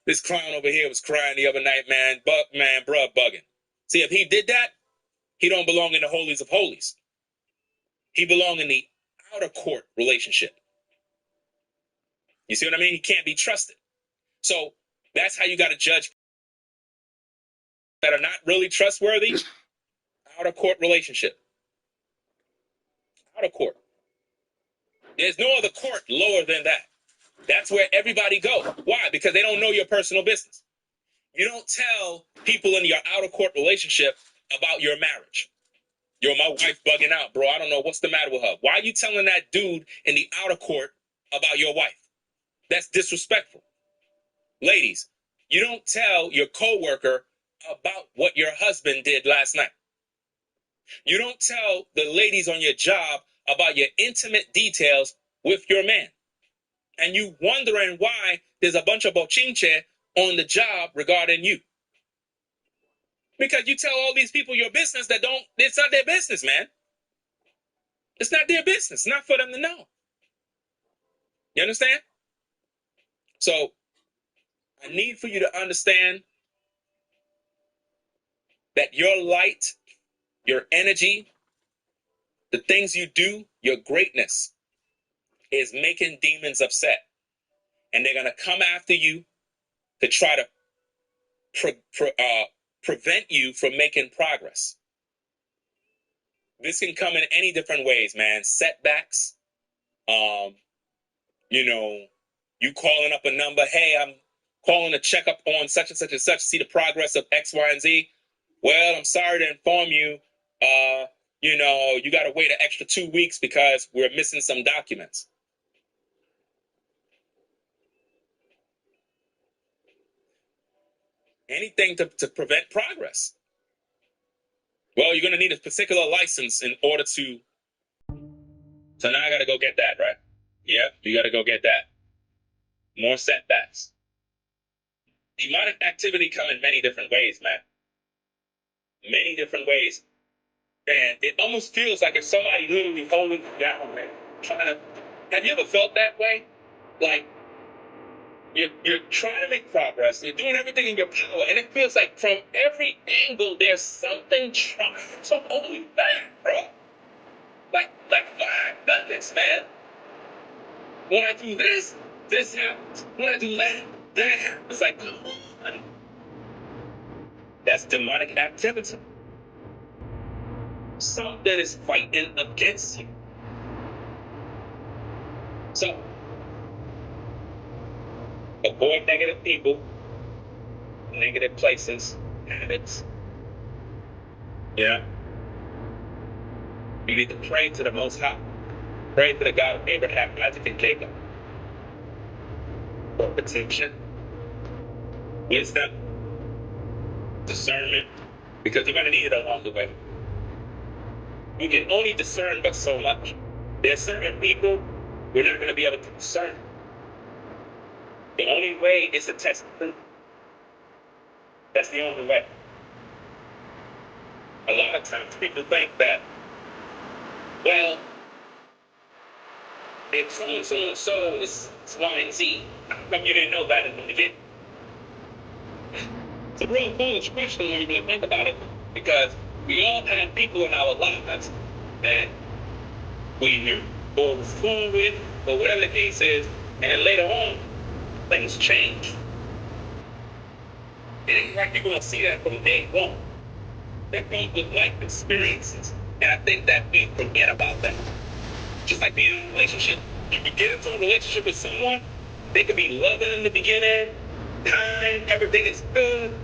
This clown over here was crying the other night, man. Bruh, bugging. See, if he did that, he don't belong in the holies of holies. He belong in the outer court relationship. You see what I mean? He can't be trusted. So that's how you got to judge that are not really trustworthy. Outer court relationship. Outer court. There's no other court lower than that. That's where everybody go. Why? Because they don't know your personal business. You don't tell people in your outer court relationship about your marriage. Yo, my wife bugging out, bro. I don't know what's the matter with her. Why are you telling that dude in the outer court about your wife? That's disrespectful. Ladies, you don't tell your coworker about what your husband did last night. You don't tell the ladies on your job about your intimate details with your man. And you wondering why there's a bunch of bochinche on the job regarding you. Because you tell all these people your business it's not their business, man. It's not their business. It's not for them to know. You understand? So I need for you to understand that your light, your energy, the things you do, your greatness is making demons upset. And they're going to come after you to try to prevent you from making progress. This can come in any different ways, man. Setbacks, you calling up a number, hey, I'm calling to check up on such and such and such, see the progress of X, Y, and Z. Well, I'm sorry to inform you, you got to wait an extra 2 weeks because we're missing some documents. Anything to prevent progress. Well, you're going to need a particular license in order to. So now I got to go get that, right? Yep, you got to go get that. More setbacks. Demonic activity come in many different ways, man. Many different ways. And it almost feels like if somebody literally holding you down, man. Have you ever felt that way? Like, you're trying to make progress. You're doing everything in your power. And it feels like from every angle, there's something trying to hold you back, bro. Like, my goodness, man. When I do this happens. When I do that happens. It's like, come on. That's demonic activity. Something is fighting against you. So, avoid negative people, negative places, habits. Yeah. You need to pray to the Most High. Pray to the God of Abraham, Isaac, and Jacob. For protection, wisdom, discernment, because you're going to need it along the way. You can only discern but so much. There are certain people you're not going to be able to discern. The only way is to test them. That's the only way. A lot of times people think that, well, if so is Y and Z, how come you didn't know that in the beginning? It's a real foolish question when you really think about it, because we all have people in our lives that we knew or was cool with, or whatever the case is, and later on, things change. It ain't like you're going to see that from day one. That comes with life experiences, and I think that we forget about that. Just like being in a relationship. You can get into a relationship with someone, they could be loving in the beginning, kind, everything is good,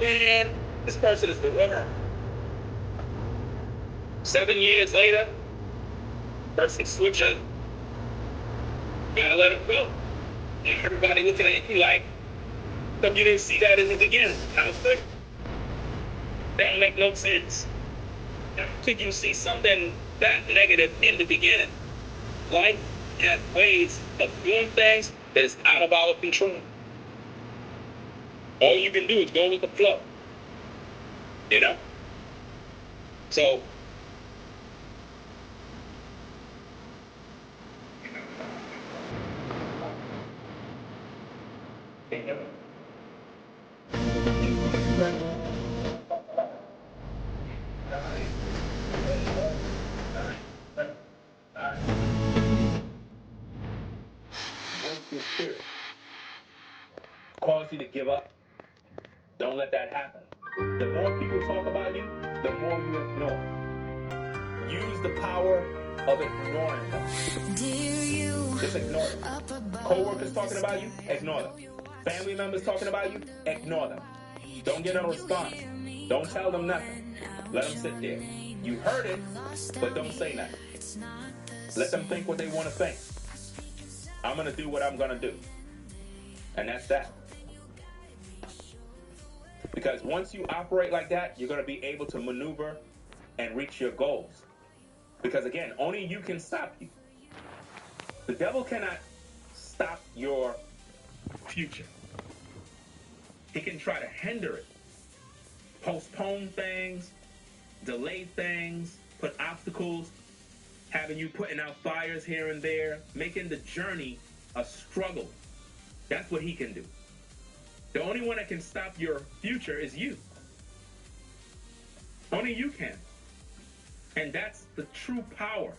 and this person is the winner. 7 years later, person switching, gotta let it go. And everybody looking at you like, you didn't see that in the beginning. Kind of thing. That don't make no sense. How could you see something that negative in the beginning? Life has ways of doing things that is out of our control. All you can do is go with the flow. You know? So, Break your spirit. Cause you to give up. Don't let that happen. The more people talk about you, the more you ignore. Use the power of ignoring them. Just ignore them. Co-workers talking about you, ignore them. Family members talking about you, ignore them. Don't get a response. Don't tell them nothing. Let them sit there. You heard it, but don't say nothing. Let them think what they want to think. I'm going to do what I'm going to do. And that's that. Because once you operate like that, you're going to be able to maneuver and reach your goals. Because again, only you can stop you. The devil cannot stop your future. He can try to hinder it, postpone things, delay things, put obstacles, having you putting out fires here and there, making the journey a struggle. That's what he can do. The only one that can stop your future is you. Only you can. And that's the true power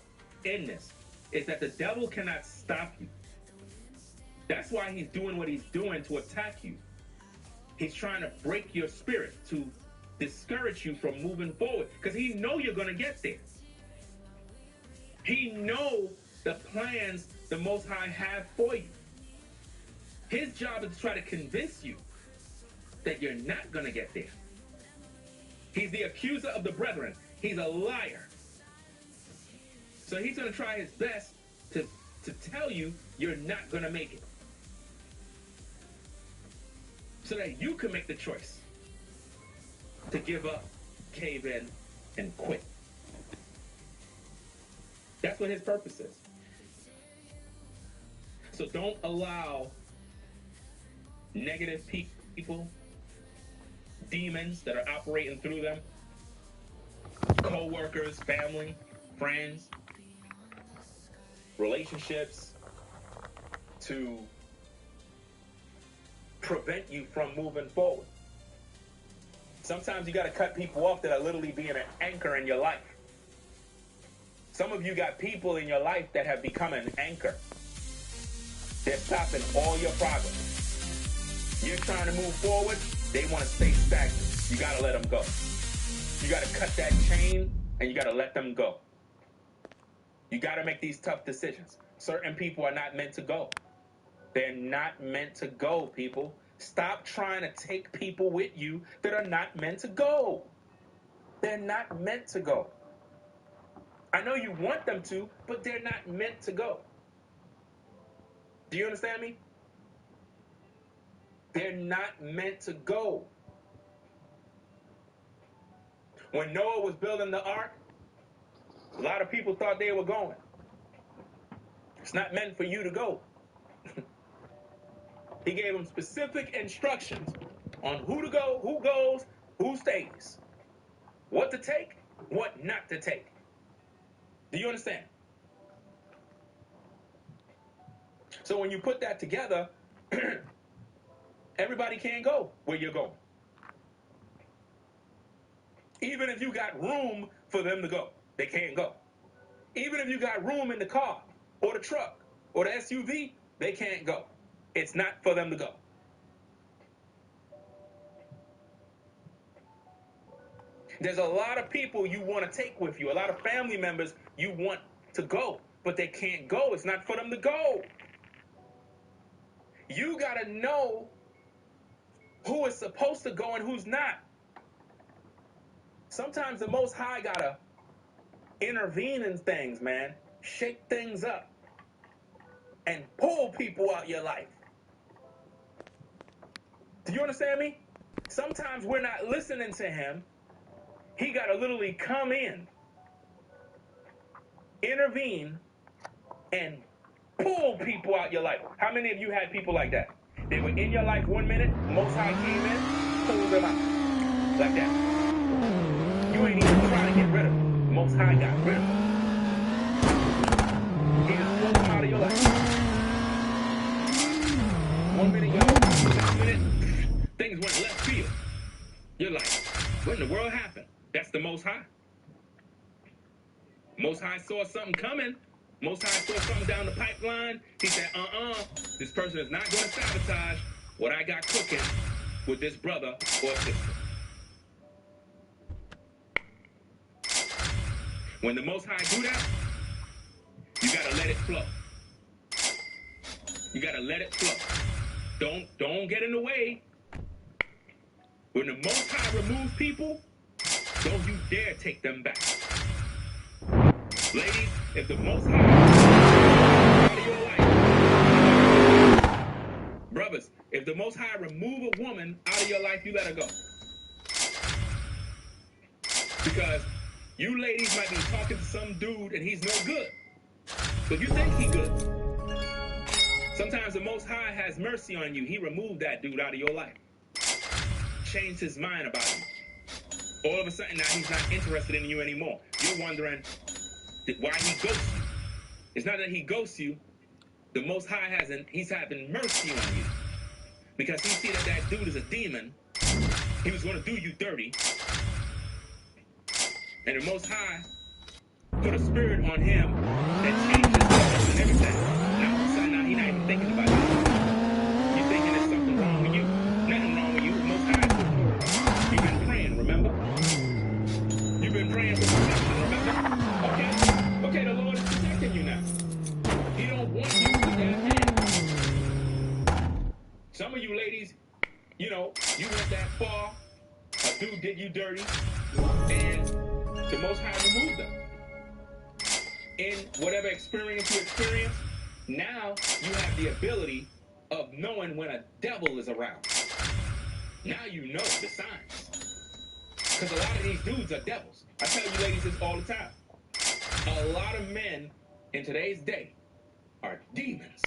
in this, is that the devil cannot stop you. That's why he's doing what he's doing to attack you. He's trying to break your spirit, to discourage you from moving forward, because he knows you're going to get there. He knows the plans the Most High have for you. His job is to try to convince you that you're not going to get there. He's the accuser of the brethren. He's a liar. So he's going to try his best to tell you you're not going to make it, so that you can make the choice to give up, cave in, and quit. That's what his purpose is. So don't allow negative people, demons that are operating through them, co-workers, family, friends, relationships, to prevent you from moving forward. Sometimes you got to cut people off that are literally being an anchor in your life. Some of you got people in your life that have become an anchor. They're stopping all your progress. You're trying to move forward, they want to stay stagnant. You got to let them go. You got to cut that chain, and you got to let them go. You got to make these tough decisions. Certain people are not meant to go. They're not meant to go, people. Stop trying to take people with you that are not meant to go. They're not meant to go. I know you want them to, but they're not meant to go. Do you understand me? They're not meant to go. When Noah was building the ark, a lot of people thought they were going. It's not meant for you to go. He gave them specific instructions on who to go, who goes, who stays, what to take, what not to take. Do you understand? So when you put that together, everybody can't go where you're going. Even if you got room for them to go, they can't go. Even if you got room in the car or the truck or the SUV, they can't go. It's not for them to go. There's a lot of people you want to take with you, a lot of family members you want to go, but they can't go. It's not for them to go. You got to know who is supposed to go and who's not. Sometimes the Most High got to intervene in things, man. Shake things up and pull people out your life. Do you understand me? Sometimes we're not listening to him. He got to literally come in, intervene, and pull people out your life. How many of you had people like that? They were in your life 1 minute, Most High came in, pulled them out. Like that. You ain't even trying to get rid of them. Most High got rid of them. He just pulled them out of your life. 1 minute, y'all. 6 minutes, things went left field. You're like, what in the world happened? That's the Most High. Most High saw something coming. Most High saw something down the pipeline. He said, this person is not going to sabotage what I got cooking with this brother or sister. When the Most High do that, you got to let it flow. You got to let it flow. Don't get in the way. When the Most High removes people, don't you dare take them back. Ladies, if the Most High out of your life, brothers, if the Most High remove a woman out of your life, you let her go. Because you ladies might be talking to some dude and he's no good. But you think he good. Sometimes the Most High has mercy on you. He removed that dude out of your life. Changed his mind about you. All of a sudden now he's not interested in you anymore. You're wondering why he ghosts you. It's not that he ghosts you. The Most High he's having mercy on you. Because he see that dude is a demon. He was going to do you dirty. And the Most High put a spirit on him that changed his thoughts and everything. Now all of a sudden now he's not even thinking about you. You're thinking there's something wrong with you. Nothing wrong with you. The Most High put you. You've been praying, remember? You've been praying for protection, remember? Okay, the Lord is protecting you now. He don't want you with that man. Some of you ladies, you went that far. A dude did you dirty, and the Most High removed them. In whatever experience you experience, now you have the ability of knowing when a devil is around. Now you know the signs. Because a lot of these dudes are devils. I tell you ladies this all the time. A lot of men in today's day are demons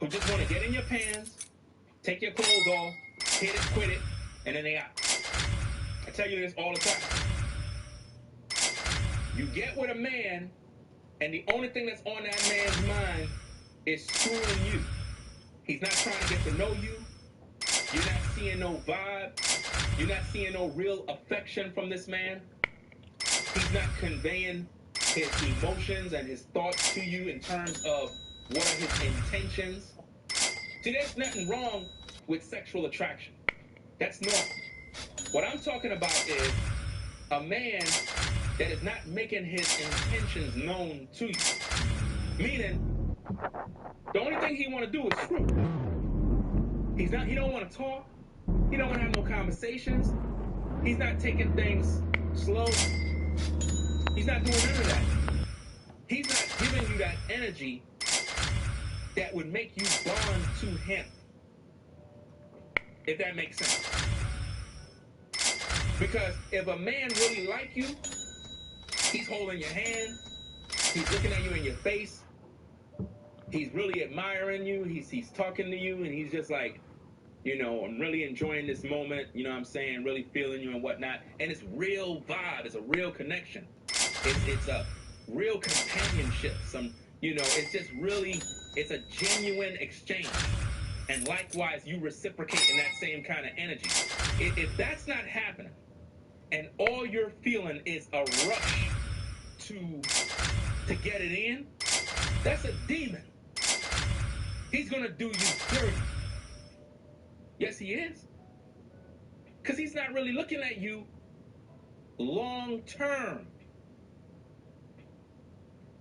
who just want to get in your pants, take your clothes off, hit it, quit it, and then they out. I tell you this all the time. You get with a man, and the only thing that's on that man's mind is screwing you. He's not trying to get to know you. You're not seeing no vibe. You're not seeing no real affection from this man. He's not conveying his emotions and his thoughts to you in terms of what are his intentions. See, there's nothing wrong with sexual attraction. That's normal. What I'm talking about is a man that is not making his intentions known to you. Meaning, the only thing he want to do is screw. He don't want to talk. He don't want to have no conversations. He's not taking things slow. He's not doing none of that. He's not giving you that energy that would make you bond to him. If that makes sense. Because if a man really like you, he's holding your hand, he's looking at you in your face, he's really admiring you, he's talking to you, and he's just like, I'm really enjoying this moment, you know what I'm saying, really feeling you and whatnot. And it's real vibe, it's a real connection. It's a real companionship. It's just really, it's a genuine exchange. And likewise, you reciprocate in that same kind of energy. If that's not happening, and all you're feeling is a rush to get it in, that's a demon. He's gonna do you dirty. Yes, he is. Because he's not really looking at you long term.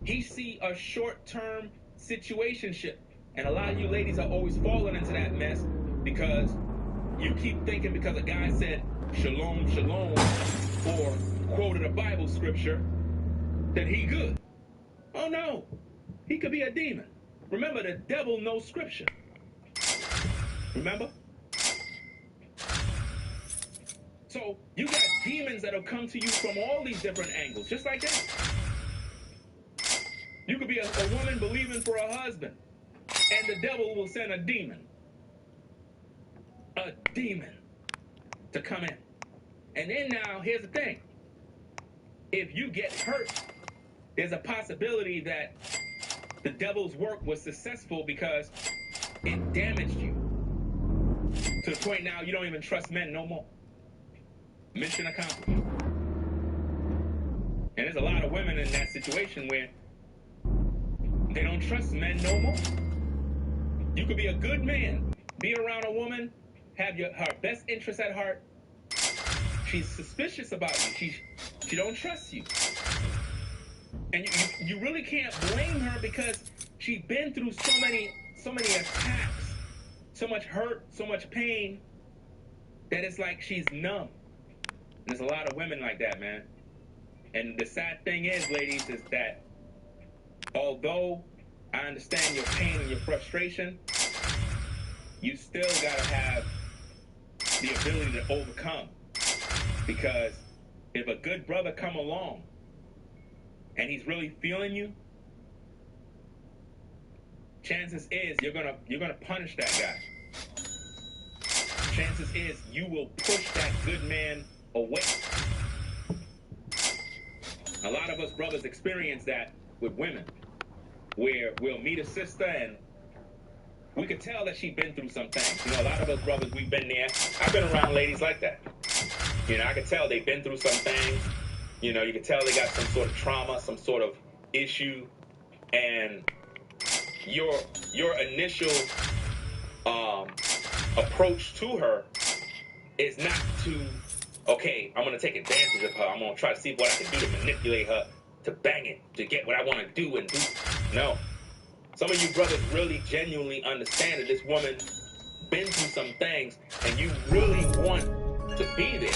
He see a short-term situationship. And a lot of you ladies are always falling into that mess because you keep thinking because a guy said shalom, shalom, or quoted a Bible scripture, that he good. Oh no, he could be a demon. Remember, the devil knows scripture. Remember? So you got demons that'll come to you from all these different angles, just like that. You could be a woman believing for a husband, and the devil will send a demon to come in. And then now, here's the thing. If you get hurt, there's a possibility that the devil's work was successful because it damaged you to the point now you don't even trust men no more. Mission accomplished. And there's a lot of women in that situation where they don't trust men no more. You could be a good man, be around a woman, have her best interest at heart. She's suspicious about you. She don't trust you. And you really can't blame her because she's been through so many attacks, so much hurt, so much pain, that it's like she's numb. And there's a lot of women like that, man. And the sad thing is, ladies, is that although I understand your pain and your frustration, you still gotta have the ability to overcome. Because if a good brother come along and he's really feeling you, chances is you're gonna punish that guy. Chances is you will push that good man away. A lot of us brothers experience that with women, where we'll meet a sister and we could tell that she's been through some things. You know, a lot of us brothers, we've been there. I've been around ladies like that. You know, I could tell they've been through some things. You know, you could tell they got some sort of trauma, some sort of issue, and your initial approach to her is not to, okay, I'm gonna take advantage of her. I'm gonna try to see what I can do to manipulate her, to bang it, to get what I want to do and do. No. Some of you brothers really genuinely understand that this woman been through some things and you really want to be there.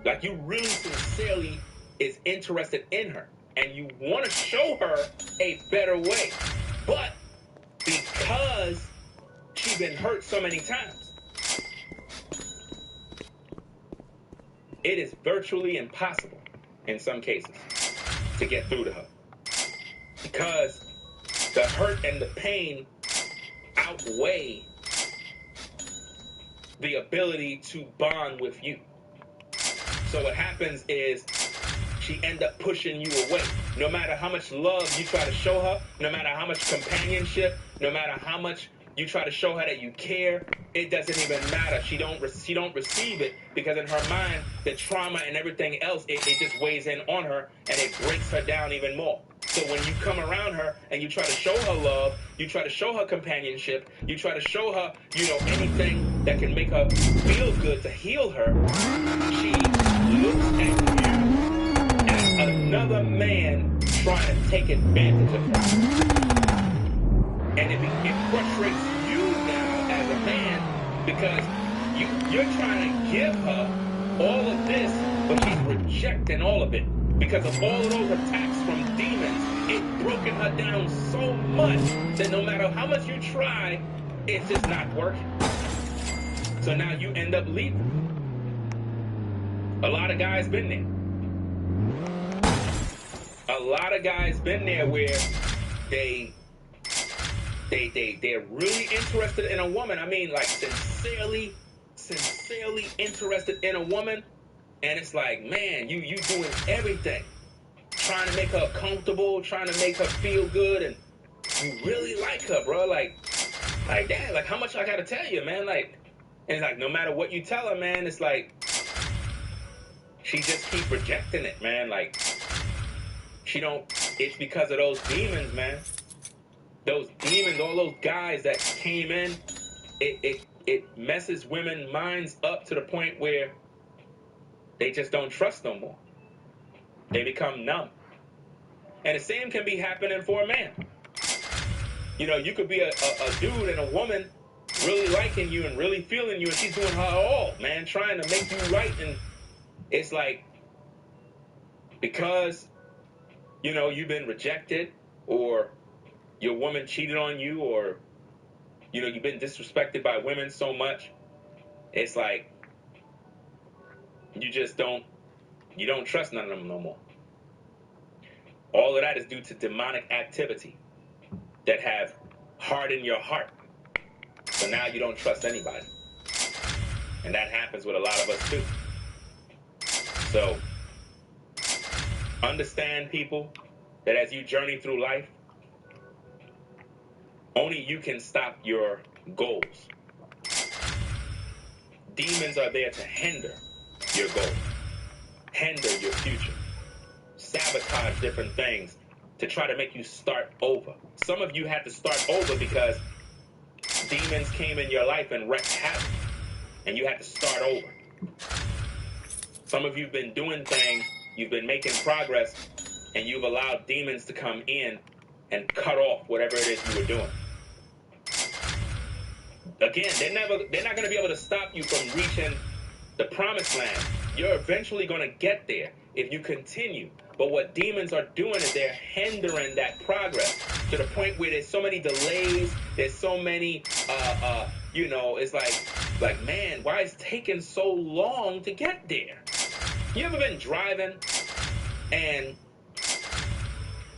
Like, you really sincerely is interested in her and you want to show her a better way. But because she's been hurt so many times, it is virtually impossible in some cases to get through to her. Because the hurt and the pain outweigh the ability to bond with you. So what happens is she ends up pushing you away. No matter how much love you try to show her, no matter how much companionship, no matter how much you try to show her that you care, it doesn't even matter. She don't receive it, because in her mind, the trauma and everything else, it just weighs in on her and it breaks her down even more. So when you come around her and you try to show her love, you try to show her companionship, you try to show her, you know, anything that can make her feel good to heal her, she looks at you as another man trying to take advantage of her. And it frustrates you now as a man, because you're trying to give her all of this, but she's rejecting all of it. Because of all of those attacks from demons, it's broken her down so much that no matter how much you try, it's just not working. So now you end up leaving. A lot of guys been there. A lot of guys been there where they're really interested in a woman. I mean, like, sincerely interested in a woman. And it's like, man, you doing everything, trying to make her comfortable, trying to make her feel good, and you really like her, bro. Like, damn, like, how much I gotta tell you, man? Like, and it's like, no matter what you tell her, man, it's like, she just keep rejecting it, man. Like, it's because of those demons, man. Those demons, all those guys that came in, it messes women's minds up to the point where they just don't trust no more. They become numb. And the same can be happening for a man. You know, you could be a dude and a woman really liking you and really feeling you, and she's doing her all, man, trying to make you right. And it's like, because, you know, you've been rejected, or your woman cheated on you, or, you know, you've been disrespected by women so much, it's like, you don't trust none of them no more. All of that is due to demonic activity that have hardened your heart. So now you don't trust anybody. And that happens with a lot of us too. So understand, people, that as you journey through life, only you can stop your goals. Demons are there to hinder. your goal, hinder your future, sabotage different things to try to make you start over. Some of you had to start over because demons came in your life and wreaked havoc, and you had to start over. Some of you have been doing things, you've been making progress, and you've allowed demons to come in and cut off whatever it is you were doing. Again, they're not going to be able to stop you from reaching the promised land. You're eventually going to get there if you continue. But what demons are doing is they're hindering that progress to the point where there's so many delays. There's so many, it's like, man, why is it taking so long to get there? You ever been driving and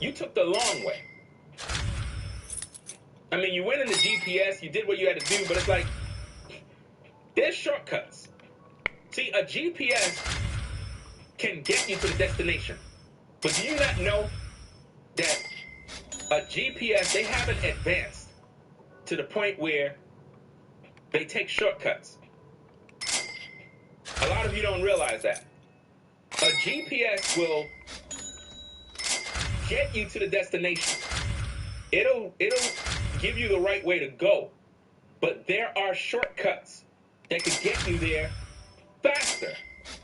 you took the long way? I mean, you went in the GPS, you did what you had to do, but it's like, there's shortcuts. See, a GPS can get you to the destination. But do you not know that a GPS, they haven't advanced to the point where they take shortcuts? A lot of you don't realize that. A GPS will get you to the destination. It'll give you the right way to go. But there are shortcuts that could get you there faster.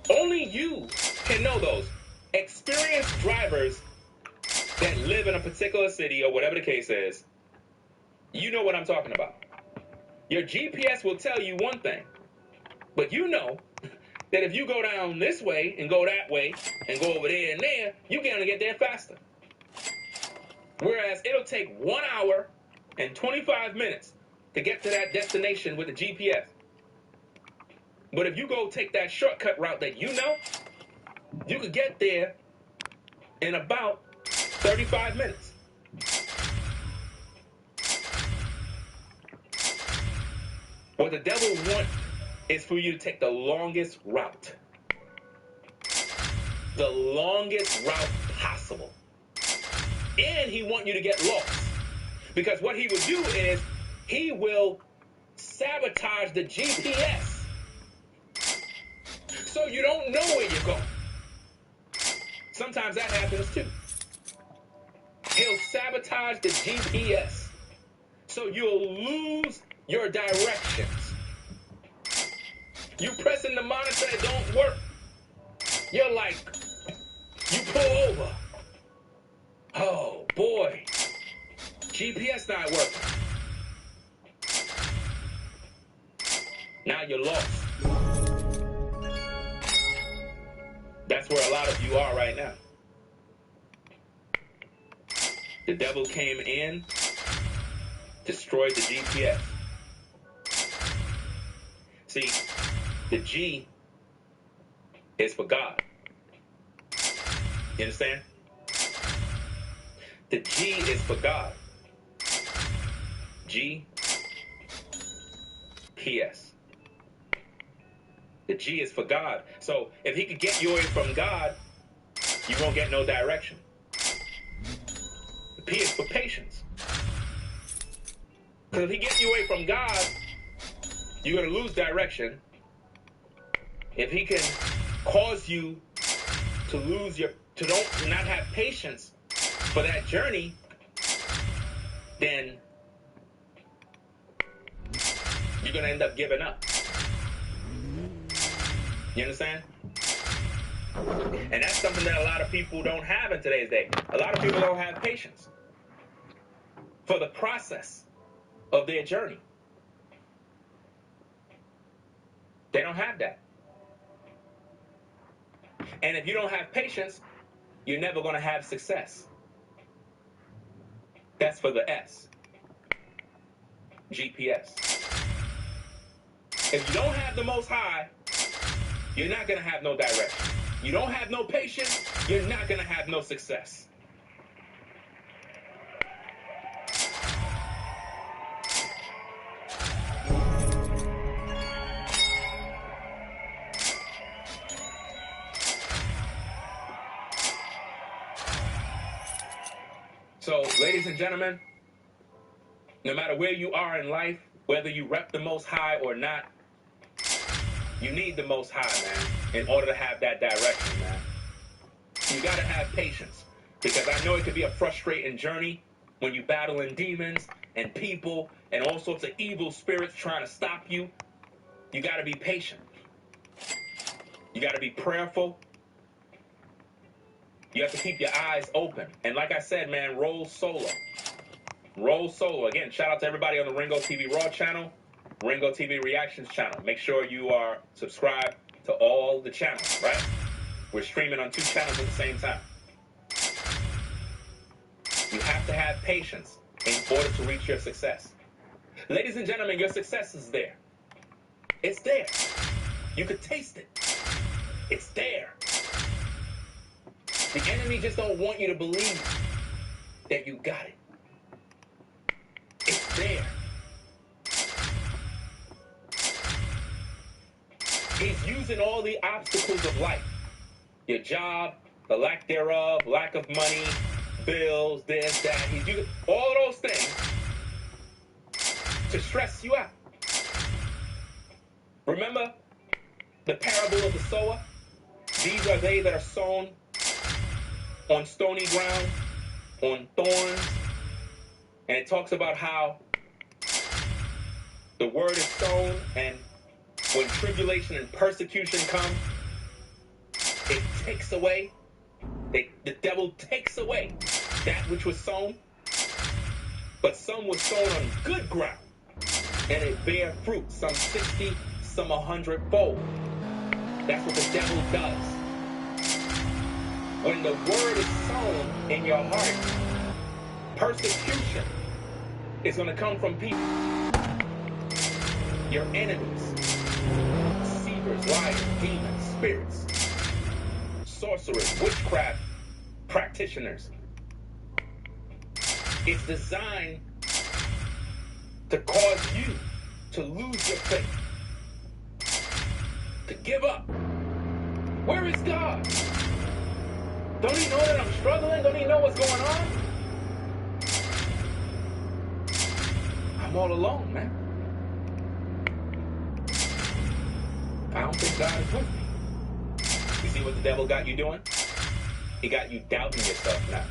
Only you can know those. Experienced drivers that live in a particular city or whatever the case is, you know what I'm talking about. Your GPS will tell you one thing, but you know that if you go down this way and go that way and go over there and there, you're going to get there faster. Whereas it'll take 1 hour and 25 minutes to get to that destination with the GPS. But if you go take that shortcut route that you know, you could get there in about 35 minutes. What the devil wants is for you to take the longest route. The longest route possible. And he wants you to get lost. Because what he will do is he will sabotage the GPS. So you don't know where you're going. Sometimes that happens too. He'll sabotage the GPS. So you'll lose your directions. You pressing the monitor, it don't work. You're like, you pull over. Oh boy, GPS not working. Now you're lost. That's where a lot of you are right now. The devil came in, destroyed the GPS. See, the G is for God. You understand? The G is for God. G, PS. The G is for God. So if he could get you away from God, you won't get no direction. The P is for patience. Because if he gets you away from God, you're going to lose direction. If he can cause you to lose to not have patience for that journey, then you're going to end up giving up. You understand? And that's something that a lot of people don't have in today's day. A lot of people don't have patience for the process of their journey. They don't have that. And if you don't have patience, you're never going to have success. That's for the S. GPS. If you don't have the Most High, you're not going to have no direction. You don't have no patience, you're not going to have no success. So, ladies and gentlemen, no matter where you are in life, whether you rep the Most High or not, You need the Most High, man, in order to have that direction, man. You got to have patience, because I know it could be a frustrating journey when you're battling demons and people and all sorts of evil spirits trying to stop you. You got to be patient. You got to be prayerful. You have to keep your eyes open. And like I said, man, roll solo. Roll solo. Again, shout out to everybody on the Ringo TV Raw channel, Ringo TV Reactions channel. Make sure you are subscribed to all the channels, right? We're streaming on 2 channels at the same time. You have to have patience in order to reach your success. Ladies and gentlemen, your success is there. It's there. You could taste it. It's there. The enemy just don't want you to believe that you got it. It's there. He's using all the obstacles of life. Your job, the lack thereof, lack of money, bills, this, that. He's using all those things to stress you out. Remember the parable of the sower? These are they that are sown on stony ground, on thorns. And it talks about how the word is sown, and when tribulation and persecution come, it takes away, the devil takes away that which was sown. But some was sown on good ground, and it bare fruit, some 60, some 100-fold. That's what the devil does. When the word is sown in your heart, persecution is going to come from people. Your enemies, deceivers, liars, demons, spirits, sorcerers, witchcraft practitioners. It's designed to cause you to lose your faith, to give up. Where is God? Don't he know that I'm struggling? Don't he know what's going on? I'm all alone, man. I don't think God is with me. You see what the devil got you doing? He got you doubting yourself now.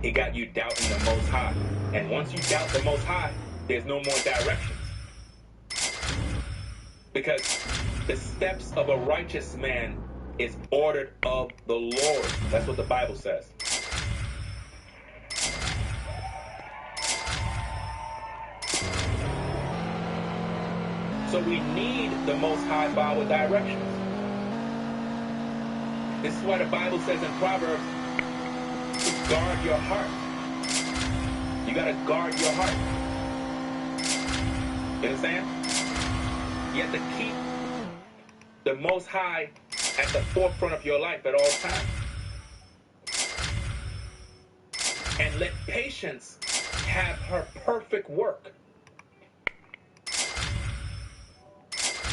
He got you doubting the Most High. And once you doubt the Most High, there's no more directions. Because the steps of a righteous man is ordered of the Lord. That's what the Bible says. So we need the Most High for our directions. This is why the Bible says in Proverbs, to guard your heart. You got to guard your heart. You understand? You have to keep the Most High at the forefront of your life at all times. And let patience have her perfect work.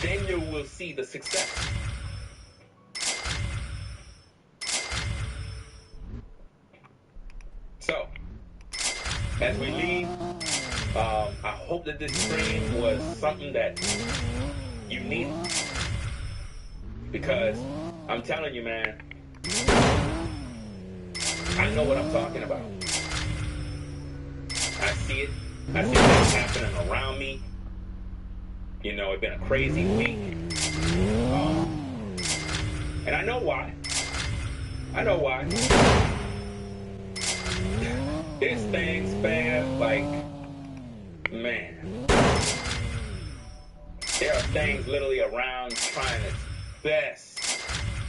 Then you will see the success. So, as we leave, I hope that this stream was something that you needed. Because I'm telling you, man, I know what I'm talking about. I see it. I see what's happening around me. You know, it's been a crazy week. And I know why. I know why. There's things, man, like, man. There are things literally around trying its best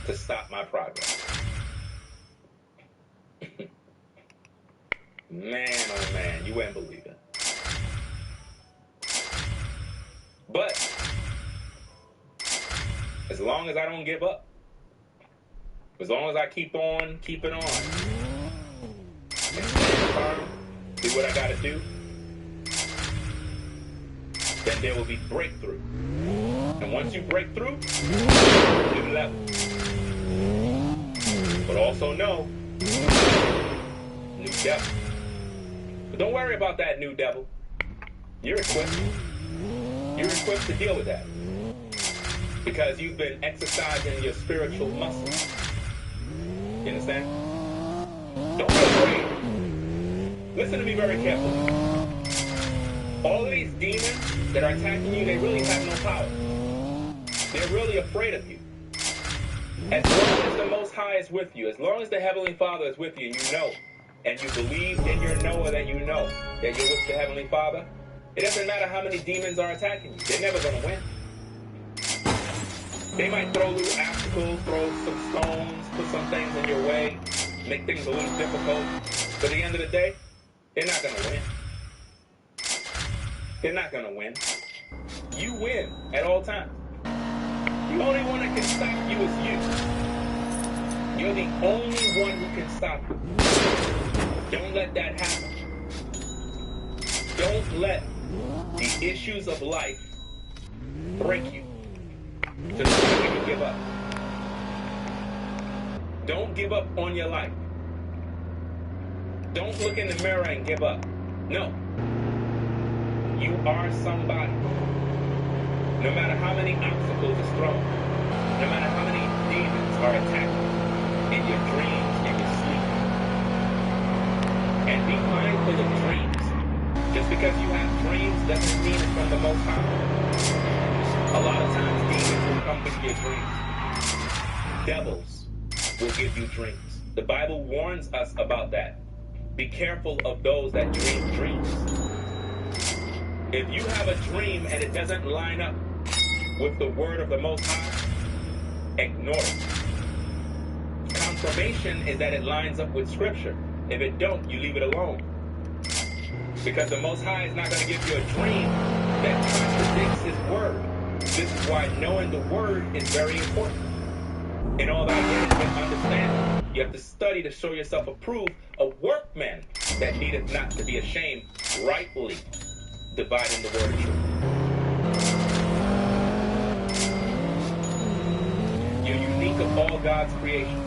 to stop my progress. Man, oh man, you wouldn't believe it. But as long as I don't give up, as long as I keep on keeping on, and stand firm, do what I gotta do, then there will be breakthrough. And once you break through, new level. But also know, new devil. But don't worry about that new devil. You're equipped. You're equipped to deal with that. because you've been exercising your spiritual muscles. You understand? Don't be afraid. Listen to me very carefully. All of these demons that are attacking you, they really have no power. They're really afraid of you. As long as the Most High is with you, as long as the Heavenly Father is with you, and you know, and you believe in your knower that you know that you're with the Heavenly Father, it doesn't matter how many demons are attacking you. They're never going to win. They might throw little obstacles, throw some stones, put some things in your way, make things a little difficult. But at the end of the day, they're not going to win. They're not going to win. You win at all times. The only one that can stop you is you. You're the only one who can stop you. Don't let that happen. Don't let the issues of life break you to the point where you give up. Don't give up on your life. Don't look in the mirror and give up. No. You are somebody. No matter how many obstacles are thrown, no matter how many demons are attacking in your dreams, in your sleep. And be mindful of dreams. Just because you have dreams doesn't mean it's from the Most High. A lot of times demons will come with your dreams. Devils will give you dreams. The Bible warns us about that. Be careful of those that dream dreams. If you have a dream and it doesn't line up with the word of the Most High, ignore it. Confirmation is that it lines up with Scripture. If it don't, you leave it alone. Because the Most High is not going to give you a dream that contradicts His word. This is why knowing the word is very important. In all thy getting and understanding, you have to study to show yourself approved, a workman that needeth not to be ashamed, rightly dividing the word of truth. You're unique of all God's creation.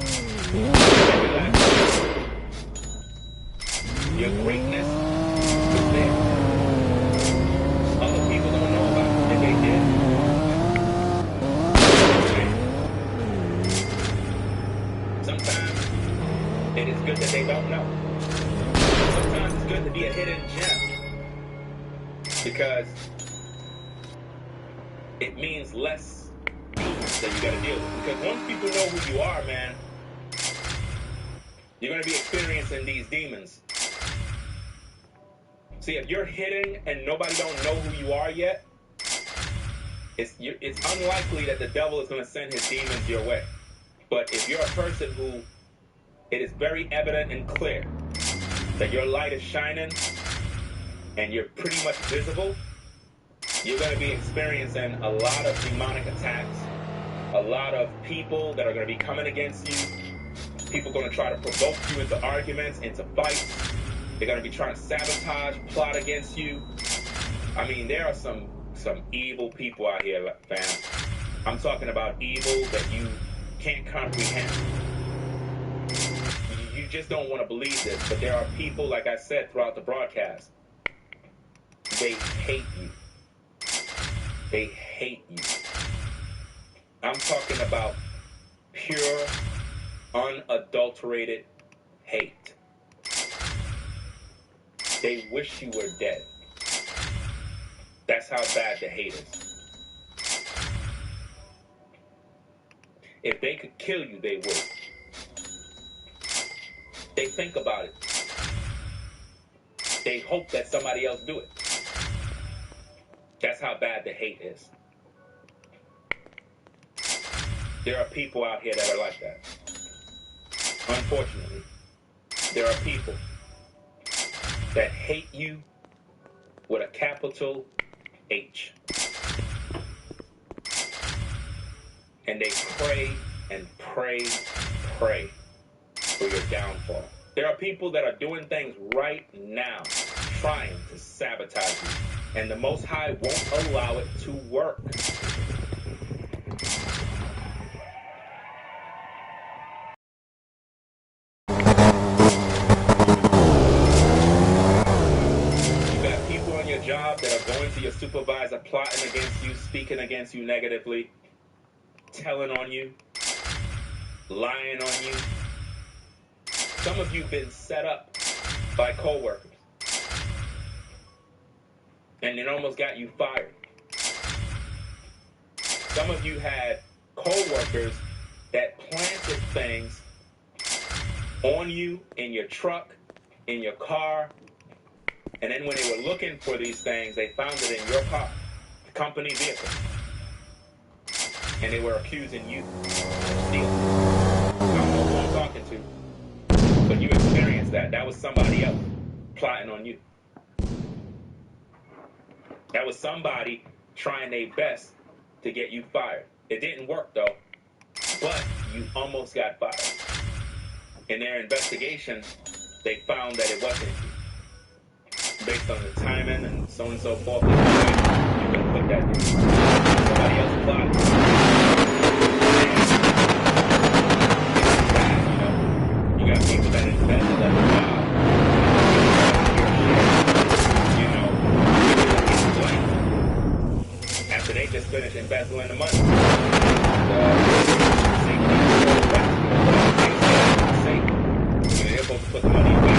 Your greatness is there. Other people don't know about it. If they did, sometimes it is good that they don't know. Sometimes it's good to be a hidden gem. Because it means less demons that you got to deal with. Because once people know who you are, man, you're going to be experiencing these demons. See, if you're hidden and nobody don't know who you are yet, it's unlikely that the devil is going to send his demons your way. But if you're a person who it is very evident and clear that your light is shining and you're pretty much visible, you're going to be experiencing a lot of demonic attacks, a lot of people that are going to be coming against you, people going to try to provoke you into arguments, into fights. They're going to be trying to sabotage, plot against you. I mean, there are some evil people out here, fam. I'm talking about evil that you can't comprehend. You just don't want to believe this, but there are people, like I said throughout the broadcast, they hate you. They hate you. I'm talking about pure, unadulterated hate. They wish you were dead. That's how bad the hate is. If they could kill you, they would. They think about it. They hope that somebody else do it. That's how bad the hate is. There are people out here that are like that. Unfortunately, there are people that hate you with a capital H. And they pray and pray for your downfall. There are people that are doing things right now, trying to sabotage you. And the Most High won't allow it to work. You got people on your job that are going to your supervisor, plotting against you, speaking against you negatively. telling on you, lying on you. Some of you have been set up by coworkers, and it almost got you fired. Some of you had coworkers that planted things on you, in your truck, in your car, and then when they were looking for these things, they found it in your car, the company vehicle, and they were accusing you of stealing. I don't know who I'm talking to, but you experienced that. That was somebody else plotting on you. That was somebody trying their best to get you fired. It didn't work though, but you almost got fired. In their investigation, they found that it wasn't you. Based on the timing and so on and so forth, you couldn't put that there. Somebody else plotted. And you got people that invested at the job. After they just finished embezzling the money. They're supposed to put the money away.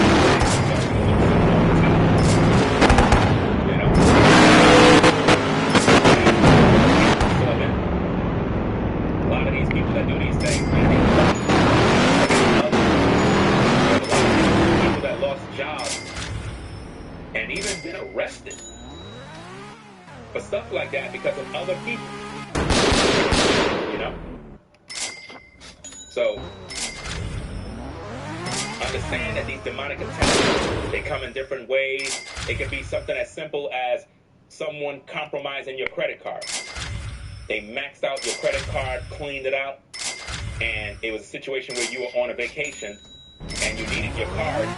You know? A lot of these people that do these things, man, people that lost jobs and even been arrested for stuff like that because of other people. You know? So, understand that these demonic attacks, they come in different ways. It can be something as simple as someone compromising your credit card. They maxed out your credit card, cleaned it out, and it was a situation where you were on a vacation and you needed your card,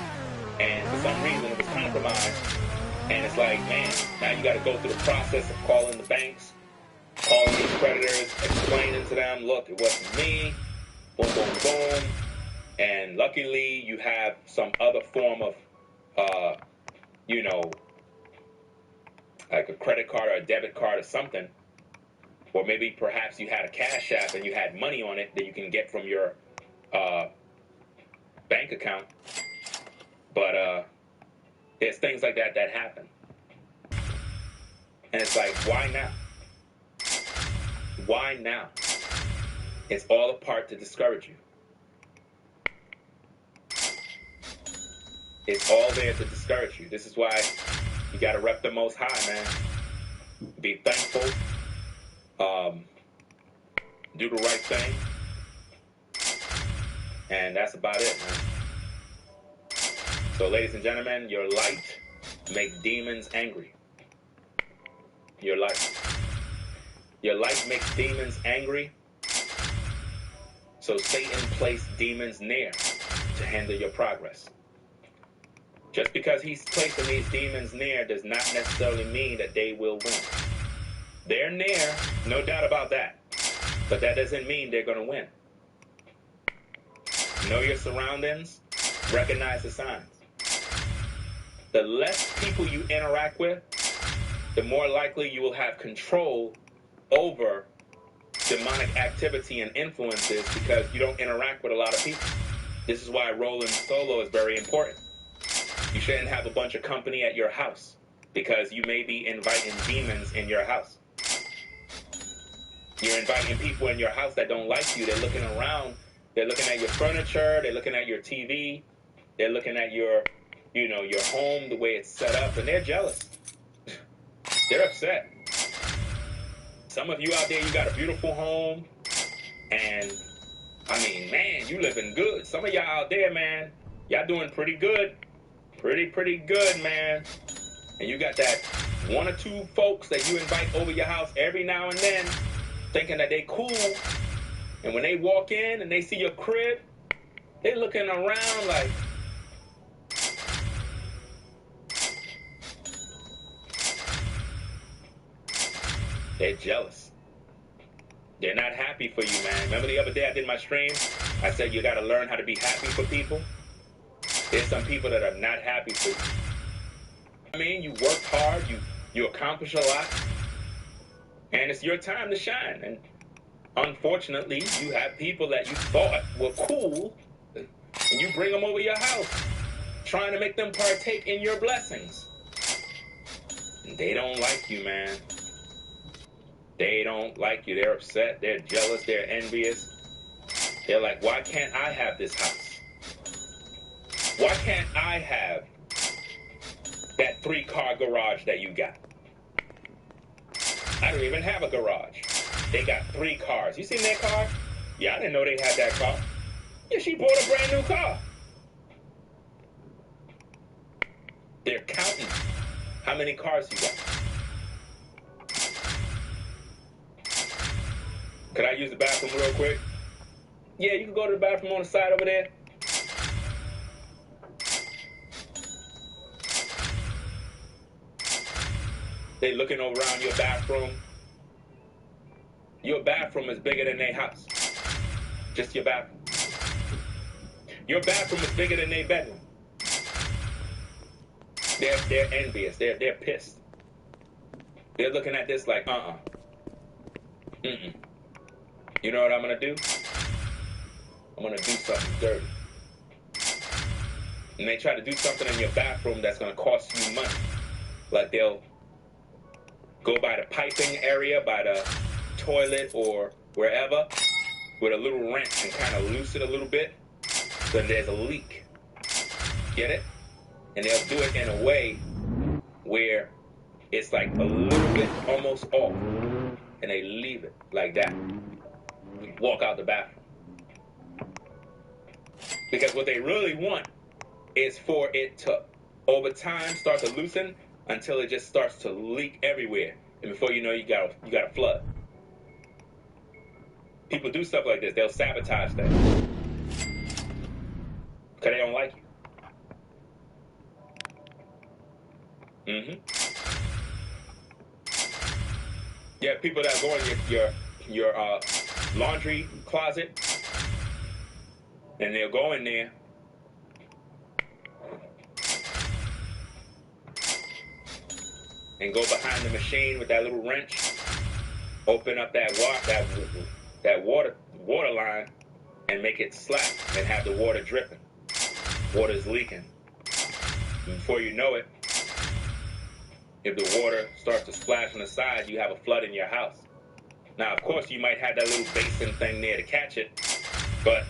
and for some reason it was compromised. And it's like, man, now you got to go through the process of calling the banks, calling these creditors, explaining to them, look, it wasn't me, boom, boom, boom. And luckily, you have some other form of, like a credit card or a debit card or something. Or maybe perhaps you had a Cash App and you had money on it that you can get from your bank account. But there's things like that that happen. And it's like, why now? Why now? It's all a part to discourage you. It's all there to discourage you. This is why you got to rep the Most High, man. Be thankful. Do the right thing. And that's about it, man. So, ladies and gentlemen, your light makes demons angry. Your light. Your light makes demons angry. So Satan placed demons near to hinder your progress. Just because he's placing these demons near does not necessarily mean that they will win. They're near, no doubt about that. But that doesn't mean they're going to win. Know your surroundings. Recognize the signs. The less people you interact with, the more likely you will have control over demonic activity and influences because you don't interact with a lot of people. This is why rolling solo is very important. You shouldn't have a bunch of company at your house because you may be inviting demons in your house. You're inviting people in your house that don't like you. They're looking around. They're looking at your furniture. They're looking at your TV. They're looking at your home, the way it's set up, and they're jealous. They're upset. Some of you out there, you got a beautiful home, and I mean, man, you living good. Some of y'all out there, man, y'all doing pretty good. Pretty good, man. And you got that one or two folks that you invite over your house every now and then, thinking that they cool. And when they walk in and they see your crib, they're looking around like, they're jealous. They're not happy for you, man. Remember the other day I did my stream? I said you got to learn how to be happy for people. There's some people that are not happy for you. I mean, you work hard, you accomplish a lot, and it's your time to shine. And Unfortunately, you have people that you thought were cool, and you bring them over your house, trying to make them partake in your blessings. They don't like you, man. They don't like you. They're upset. They're jealous. They're envious. They're like, why can't I have this house? Why can't I have that 3-car garage that you got? I don't even have a garage. They got 3 cars. You seen that car? Yeah, I didn't know they had that car. Yeah, she bought a brand new car. They're counting how many cars you got. Could I use the bathroom real quick? Yeah, you can go to the bathroom on the side over there. They looking around your bathroom. Your bathroom is bigger than their house. Just your bathroom. Your bathroom is bigger than their bedroom. They're envious. They're pissed. They're looking at this like, You know what I'm gonna do? I'm gonna do something dirty. And they try to do something in your bathroom that's gonna cost you money. Like they'll go by the piping area, by the toilet or wherever, with a little wrench and kind of loose it a little bit, so there's a leak. Get it? And they'll do it in a way where it's like a little bit almost off, and they leave it like that. Walk out the bathroom. Because what they really want is for it to, over time, start to loosen until it just starts to leak everywhere. And before you know, you got a flood. People do stuff like this. They'll sabotage things because they don't like you. Yeah, people that go in your laundry closet, and they'll go in there and go behind the machine with that little wrench, open up that water line, and make it slack and have the water dripping. Water's leaking. And before you know it, if the water starts to splash on the side, you have a flood in your house. Now, of course, you might have that little basin thing there to catch it, but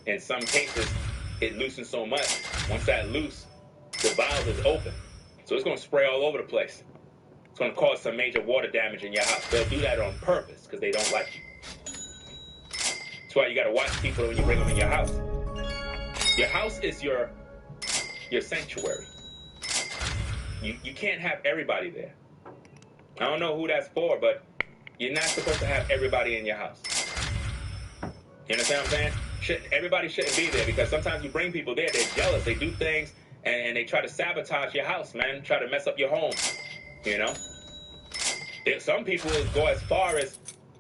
in some cases, it loosens so much. Once that loose, the valve is open. So it's going to spray all over the place. It's going to cause some major water damage in your house. They'll do that on purpose because they don't like you. That's why you got to watch people when you bring them in your house. Your house is your sanctuary. You can't have everybody there. I don't know who that's for, but you're not supposed to have everybody in your house. You understand what I'm saying? Everybody shouldn't be there, because sometimes you bring people there, they're jealous, they do things, and they try to sabotage your house, man, try to mess up your home, you know? Some people go as far as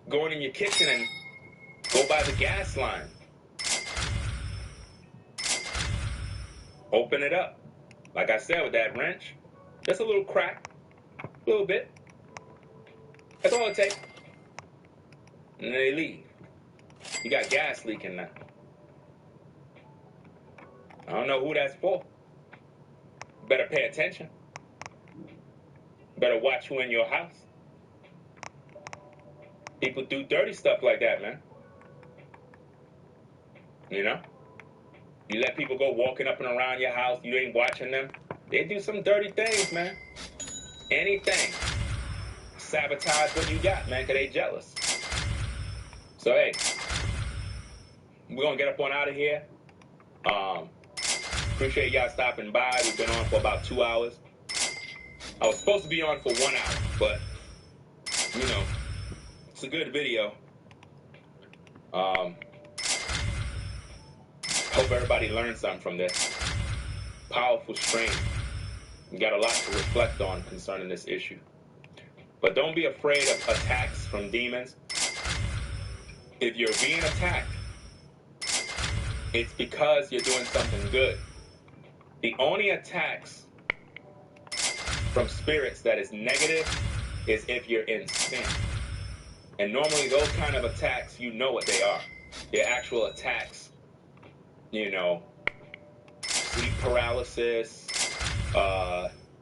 going in your kitchen and go by the gas line. Open it up. Like I said, with that wrench, just a little crack, a little bit. That's all it takes. And then they leave. You got gas leaking now. I don't know who that's for. Better pay attention. Better watch who in your house. People do dirty stuff like that, man. You know? You let people go walking up and around your house, you ain't watching them. They do some dirty things, man. Anything. Sabotage what you got, man, because they jealous. So, hey, we're going to get up on out of here. Appreciate y'all stopping by. We've been on for about 2 hours. I was supposed to be on for 1 hour, but, you know, it's a good video. Hope everybody learned something from this. Powerful stream. We got a lot to reflect on concerning this issue. But don't be afraid of attacks from demons. If you're being attacked, it's because you're doing something good. The only attacks from spirits that is negative is if you're in sin. And normally those kind of attacks, you know what they are. They're actual attacks, you know, sleep paralysis,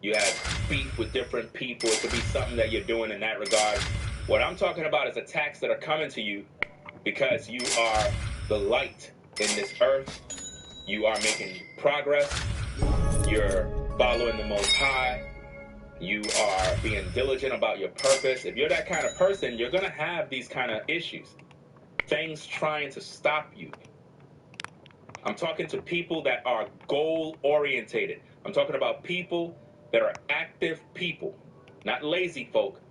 you have beef with different people. It could be something that you're doing in that regard. What I'm talking about is attacks that are coming to you because you are the light in this earth. You are making progress. You're following the Most High. You are being diligent about your purpose. If you're that kind of person, you're going to have these kind of issues. Things trying to stop you. I'm talking to people that are goal orientated. I'm talking about people that are active people, not lazy folk.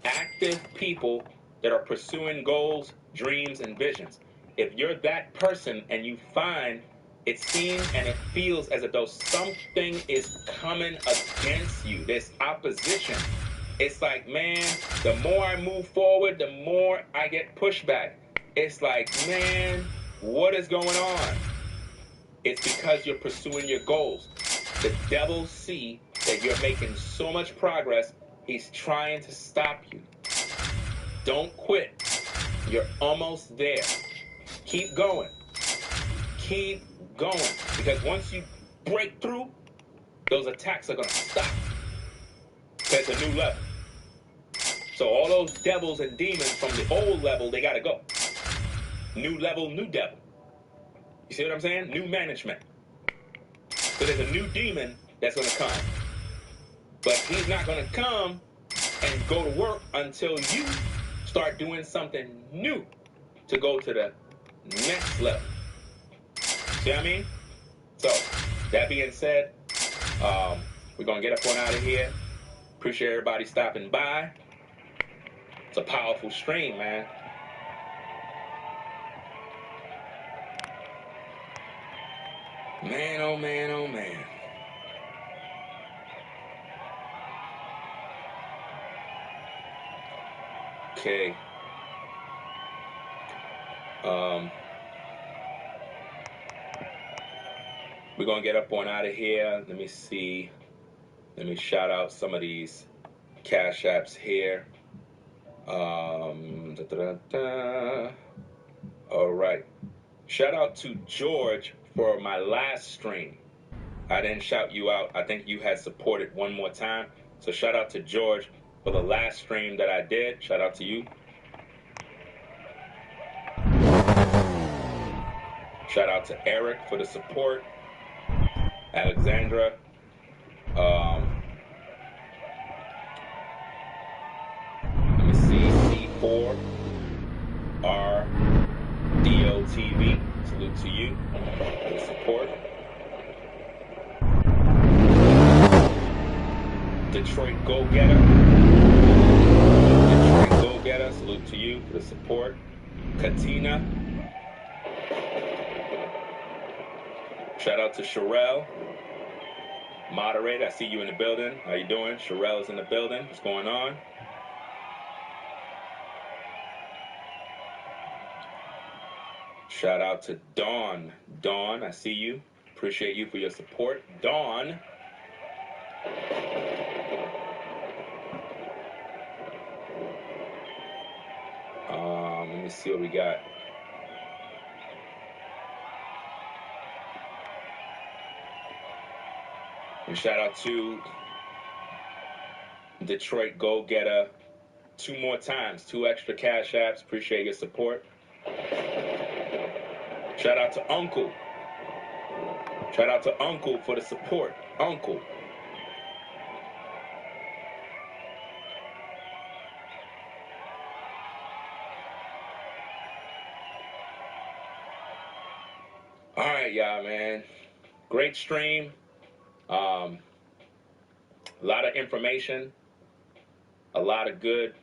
Active people that are pursuing goals, dreams, and visions. If you're that person and you find it seems and it feels as though something is coming against you, there's opposition. It's like, man, the more I move forward, the more I get pushback. It's like, man, what is going on? It's because you're pursuing your goals. The devil sees that you're making so much progress, he's trying to stop you. Don't quit. You're almost there. Keep going. Keep going. Because once you break through, those attacks are going to stop. Because it's a new level. So all those devils and demons from the old level, they got to go. New level, new devil. You see what I'm saying? New management. So there's a new demon that's going to come. But he's not going to come and go to work until you start doing something new to go to the next level. See what I mean? So, that being said, we're going to get up on out of here. Appreciate everybody stopping by. It's a powerful stream, man. Man, oh man, oh man. Okay. We're going to get up on out of here. Let me see. Let me shout out some of these Cash Apps here. All right. Shout out to George for my last stream. I didn't shout you out. I think you had supported one more time. So shout out to George for the last stream that I did. Shout out to you. Shout out to Eric for the support. Alexandra. Let me see. C4. R. DOTV. Salute to you for the support. Detroit Go-Getter. Detroit Go-Getter. Salute to you for the support. Katina. Shout out to Sherelle. Moderator, I see you in the building. How you doing? Sherelle's in the building. What's going on? Shout out to Dawn. Dawn, I see you. Appreciate you for your support. Dawn. Let me see what we got. And shout out to Detroit Go-Getter 2 more times. 2 extra Cash Apps. Appreciate your support. Shout out to Uncle. Shout out to Uncle for the support. Uncle. All right, y'all, man. Great stream. A lot of information. A lot of good.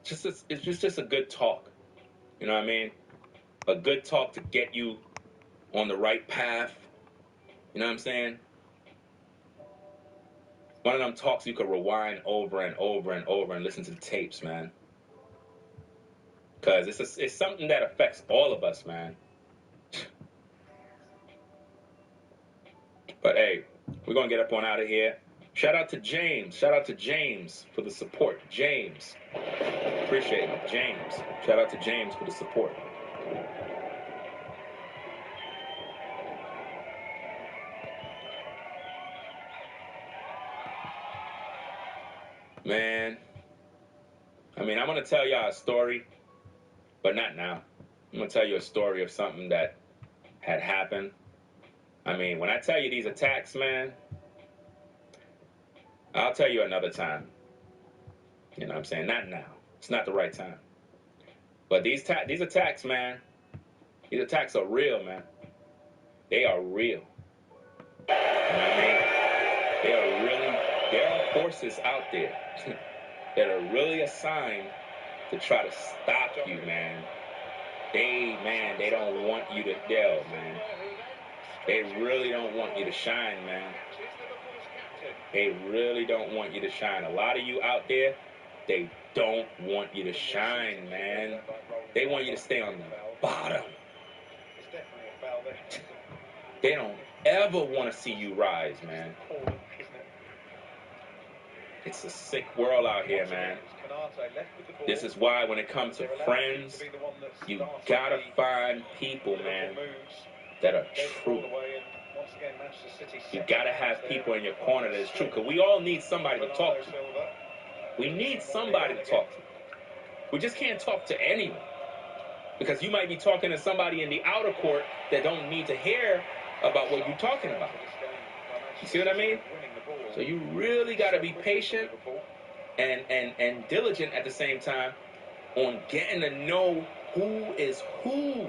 It's just a good talk. You know what I mean? A good talk to get you on the right path. You know what I'm saying? One of them talks you could rewind over and over and over and listen to the tapes, man. Because it's something that affects all of us, man. But hey, we're going to get up on out of here. Shout out to James. Shout out to James for the support. James. Appreciate it. James. Shout out to James for the support. Man, I mean, I'm going to tell y'all a story, but not now. I'm going to tell you a story of something that had happened. I mean, when I tell you these attacks, man, I'll tell you another time. You know what I'm saying? Not now. It's not the right time. But these attacks, man, these attacks are real, man. They are real. You know what I mean? There are forces out there that are really assigned to try to stop you, man. They don't want you to delve, man. They really don't want you to shine, man. They really don't want you to shine. A lot of you out there, they don't want you to shine, man. They want you to stay on the bottom. They don't ever want to see you rise, man. It's a sick world out here, man. This is why when it comes to friends, you gotta find people, man, that are true. You gotta have people in your corner that is true, because we all need somebody to talk to. We need somebody to talk to. We just can't talk to anyone, because you might be talking to somebody in the outer court that don't need to hear about what you're talking about. You see what I mean? So you really got to be patient and diligent at the same time on getting to know who is who.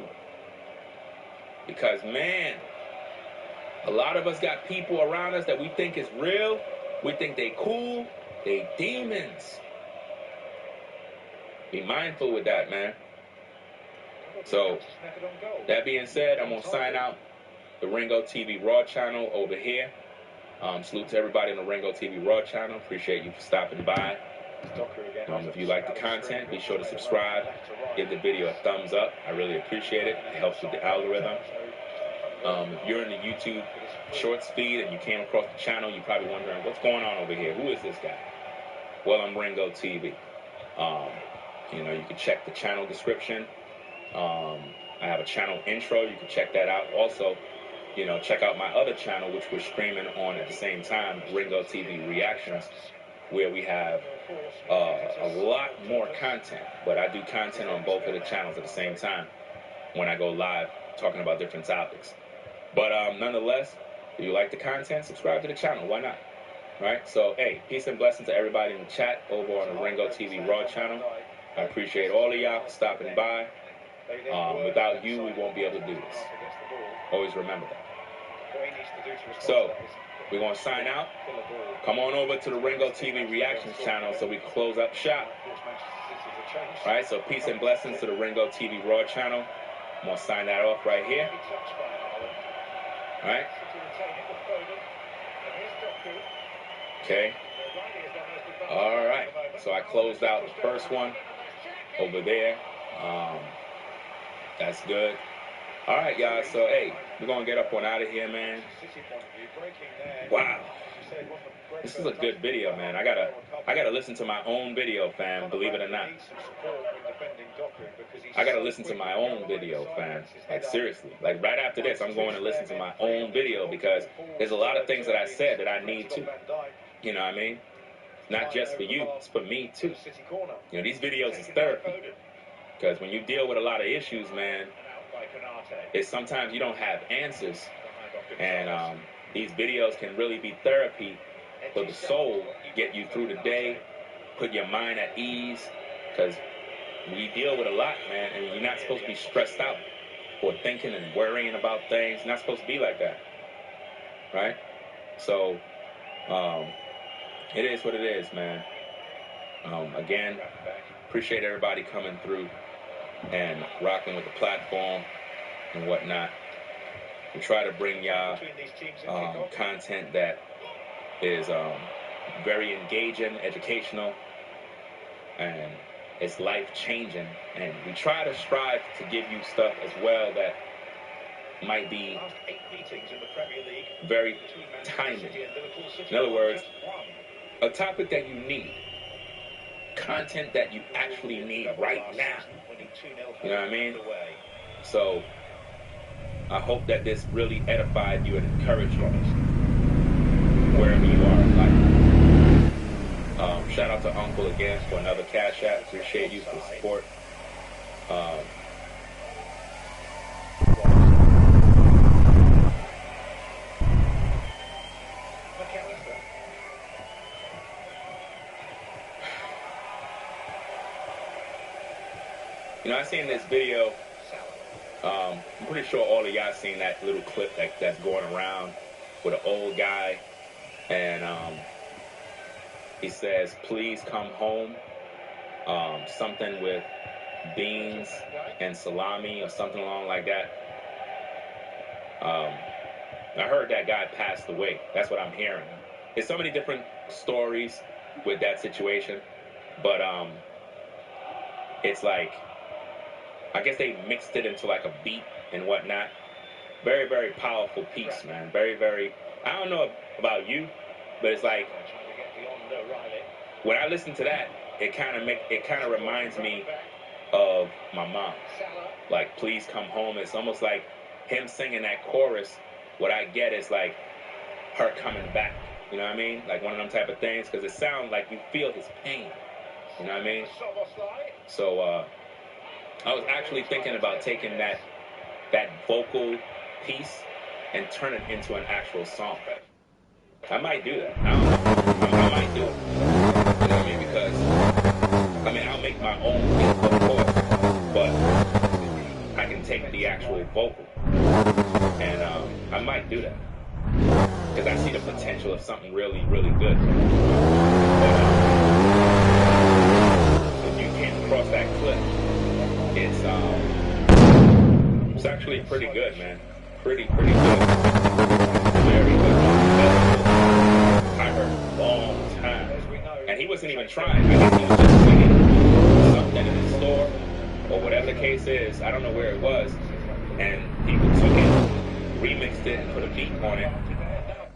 Because, man, a lot of us got people around us that we think is real. We think they cool. They demons. Be mindful with that, man. So, that being said, I'm going to sign out the Ringo TV Raw channel over here. Salute to everybody on the Ringo TV Raw channel. Appreciate you for stopping by. If you like the content, be sure to subscribe. Give the video a thumbs up. I really appreciate it. It helps with the algorithm. If you're in the YouTube Shorts feed and you came across the channel, you're probably wondering, what's going on over here? Who is this guy? Well, I'm Ringo TV. You can check the channel description. I have a channel intro. You can check that out. Also, check out my other channel, which we're streaming on at the same time, Ringo TV Reactions, where we have a lot more content. But I do content on both of the channels at the same time when I go live talking about different topics. But nonetheless, if you like the content, subscribe to the channel. Why not? Right? So, hey, peace and blessings to everybody in the chat over on the Ringo TV Raw channel. I appreciate all of y'all for stopping by. Without you, we won't be able to do this. Always remember that. So, we're going to sign out. Come on over to the Ringo TV Reactions channel so we close up shop. All right, so peace and blessings to the Ringo TV Raw channel. I'm going to sign that off right here. All right. Okay. All right. So I closed out the first one over there. That's good. All right, y'all. So, hey, we're going to get up on out of here, man. Wow. This is a good video, man. I gotta listen to my own video, fam, believe it or not. I gotta listen to my own video, fam. Like, seriously. Like, right after this, I'm going to listen to my own video, because there's a lot of things that I said that I need to. You know what I mean? Not just for you, it's for me, too. These videos is therapy. Because when you deal with a lot of issues, man, it's sometimes you don't have answers. And these videos can really be therapy for the soul, get you through the day, put your mind at ease. Because we deal with a lot, man, and you're not supposed to be stressed out or thinking and worrying about things. It's not supposed to be like that, right? So, it is what it is, man. Again, appreciate everybody coming through and rocking with the platform and whatnot. We try to bring y'all content that is very engaging, educational, and it's life-changing. And we try to strive to give you stuff as well that, might be very timely. In other words, a topic that you need, content that you actually need right now. You know what I mean? So I hope that this really edified you and encouraged you wherever you are in life. Shout out to Uncle again for another Cash App. Appreciate you for the support. You know, I seen this video. I'm pretty sure all of y'all seen that little clip that's going around with an old guy, and he says, "Please come home." Something with beans and salami or something along like that. I heard that guy passed away. That's what I'm hearing. There's so many different stories with that situation, but it's like, I guess they mixed it into like a beat and whatnot. Very, very powerful piece, man. Very, very. I don't know about you, but it's like when I listen to that, it kind of reminds me of my mom. Like, please come home. It's almost like him singing that chorus. What I get is like her coming back. You know what I mean? Like one of them type of things, because it sounds like you feel his pain. You know what I mean? So I was actually thinking about taking that vocal piece and turn it into an actual song. I might do that. I don't know. I might do it. You know what I mean? Because I'll make my own beat, of course, but I can take the actual vocal, and I might do that because I see the potential of something really, really good. But if you came across that clip, it's actually pretty good, man. Pretty good. Very good. I heard a long time, and he wasn't even trying. I guess he was just singing something in the store or whatever the case is. I don't know where it was, and people took it, remixed it, and put a beat on it,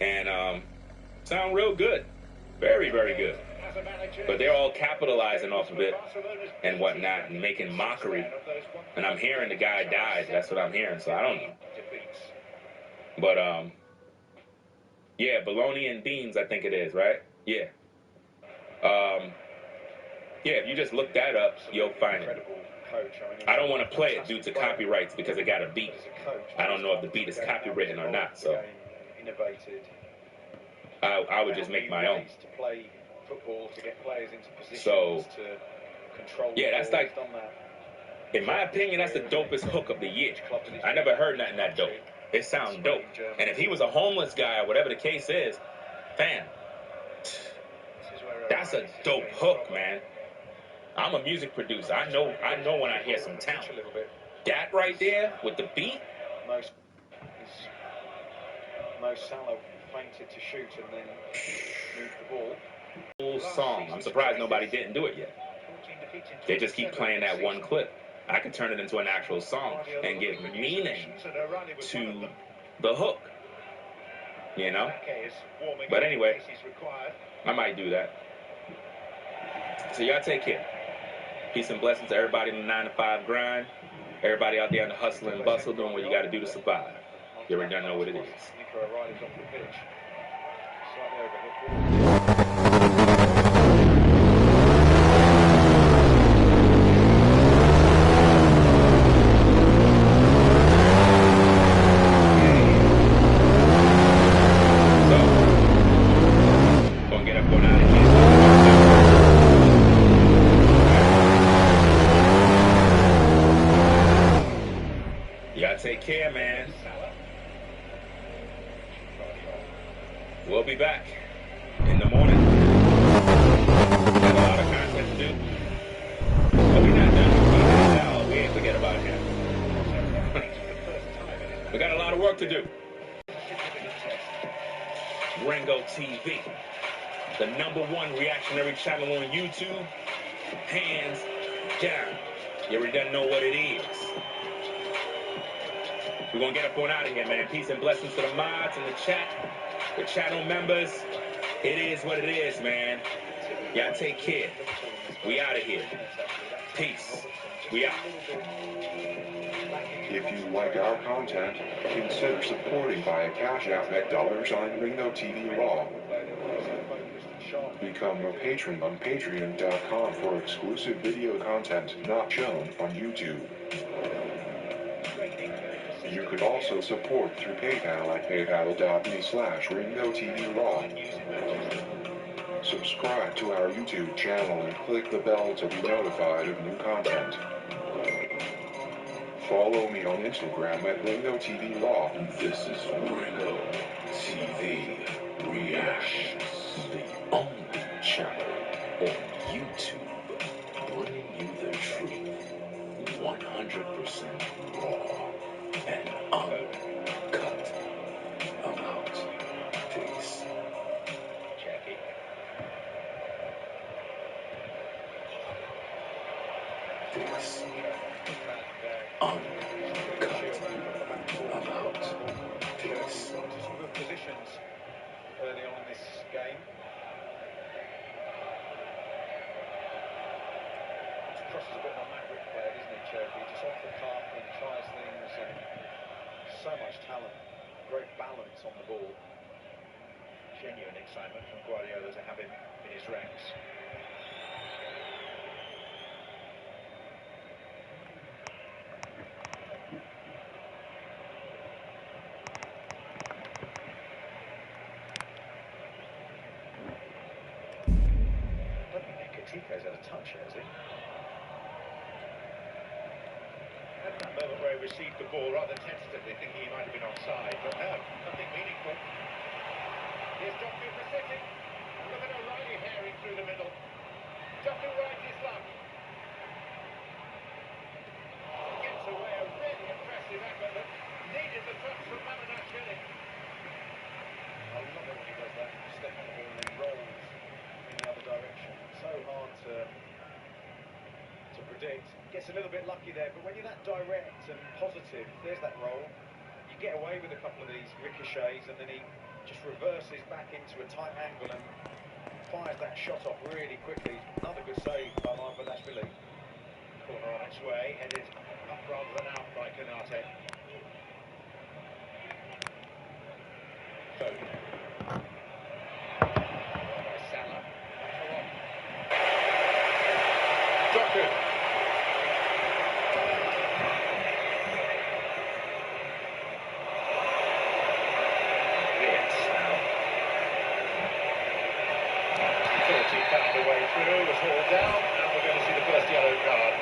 and sound real good. Very, very good. But they're all capitalizing off of it and whatnot and making mockery. And I'm hearing the guy died. That's what I'm hearing, so I don't know. But yeah, bologna and beans, I think it is, right? Yeah. Yeah, if you just look that up, you'll find it. I don't want to play it due to copyrights because it got a beat. I don't know if the beat is copywritten or not, so I would just make my own. So yeah, that's like, in my opinion, that's the dopest hook of the year. I never heard nothing that dope. It sounds dope. And if he was a homeless guy or whatever the case is, fam, that's a dope hook, man. I'm a music producer. I know when I hear some talent. That right there with the beat. Mo Salah fainted to shoot and then moved the ball. Full song. I'm surprised nobody didn't do it yet. They just keep playing that one clip. I can turn it into an actual song and give meaning to the hook. You know? But anyway, I might do that. So y'all take care. Peace and blessings to everybody in the 9-to-5 grind. Everybody out there in the hustle and bustle doing what you got to do to survive. You already don't know what it is. Take care, man. We'll be back in the morning. Got a lot of content to do. But we're not done. We ain't forget about him. We got a lot of work to do. Ringo TV, the #1 reactionary channel on YouTube, hands down. You already done know what it is. We're going to get up on out of here, man. Peace and blessings to the mods and the chat, the channel members. It is what it is, man. Y'all take care. We out of here. Peace. We out. If you like our content, consider supporting via Cash App at $Ringo TV Raw. Become a patron on patreon.com for exclusive video content not shown on YouTube. You could also support through PayPal at paypal.me/Ringo TV Raw. Subscribe to our YouTube channel and click the bell to be notified of new content. Follow me on Instagram at Ringo TV Raw. This is Ringo TV Reactions, the only channel on YouTube bringing you the truth, 100% raw and uncut. I'm out. Peace. Jackie. Peace. Uncut. I'm out. Peace. Some good positions early on in this game. Crosses a bit of a maverick player, isn't he, Cherokee? Just off the cuff and tries things, and so much talent, great balance on the ball. Genuine excitement from Guardiola to have him in his ranks. I don't think Nketiah's had a touch, has he? Had that moment where he received the ball rather tentatively, thinking he might have been offside, but no, nothing meaningful. Here's Doku for City. Look at O'Reilly herring through the middle. Doku rides his luck. Gets away, a really impressive effort that needed the touch from Mamoudzashvili. I love it when he does that. Step on the ball and then rolls in the other direction. So hard to predict. Gets a little bit lucky there, but when you're that direct and positive, there's that roll. You get away with a couple of these ricochets, and then he just reverses back into a tight angle and fires that shot off really quickly. Another good save by Mamoudzashvili. Corner on its way, headed up rather than out by Konate. Foden. By Salah. Doku. Yes, now. Thought he found a way through, was hauled down, and we're going to see the first yellow card.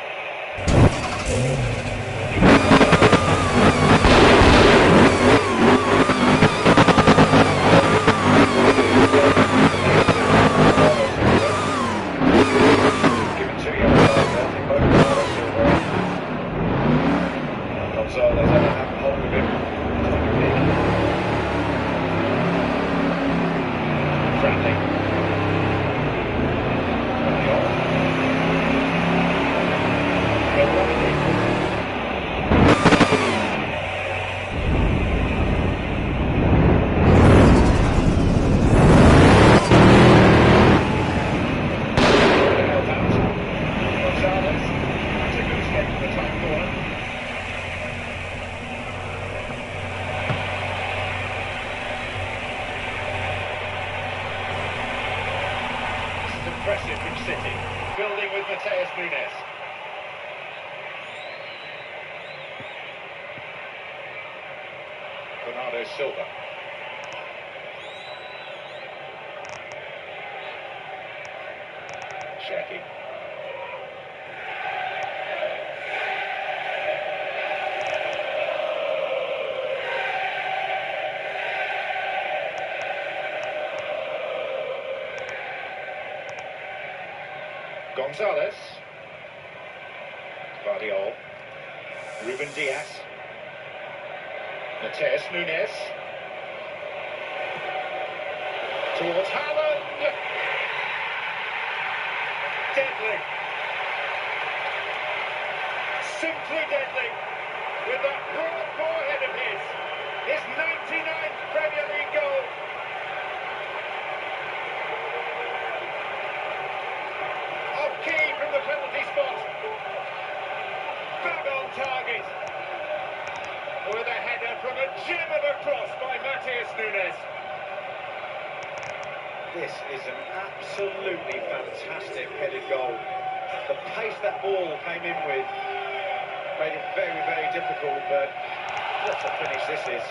Given 2 yellow cards, I think both Bernardo Silva and Gonzalez ever have hold of him. Nothing big. Friendly. Impressive from City, building with Matheus Nunes. Bernardo Silva. Shaqiri. Gonzalez. Guardiola. Ruben Dias. Matheus Nunes. Towards Haaland. Deadly. Simply deadly. with that broad forehead of his 99th Premier League goal. Off key from the penalty spot. Bang on target. With a header from a gem of a cross by Matheus Nunes. This is an absolutely fantastic headed goal. The pace that ball came in with made it very, very difficult, but what a finish this is.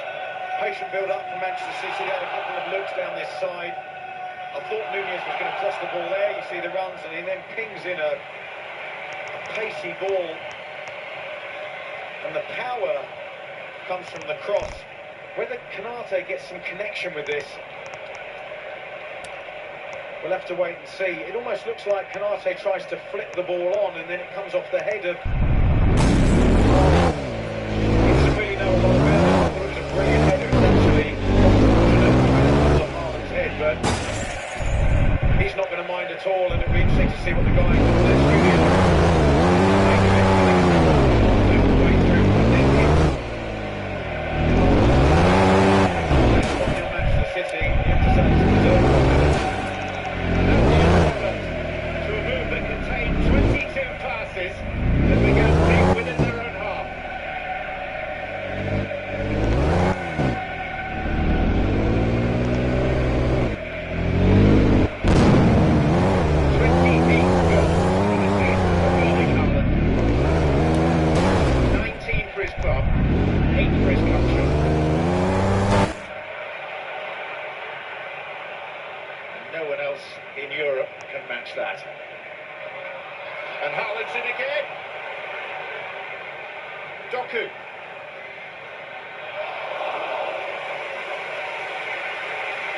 Patient build-up from Manchester City. They had a couple of looks down this side. I thought Nunez was going to cross the ball there. You see the runs, and he then pings in a pacey ball. And the power comes from the cross. Whether Konate gets some connection with this, we'll have to wait and see. It almost looks like Konate tries to flip the ball on, and then it comes off the head of... He doesn't really know a lot about it. I thought it was a brilliant header. It's actually unfortunate on Haaland's head, but he's not going to mind at all, and it'll be interesting to see what the guys in the studio in Europe can match that. And Haaland's in again. Doku.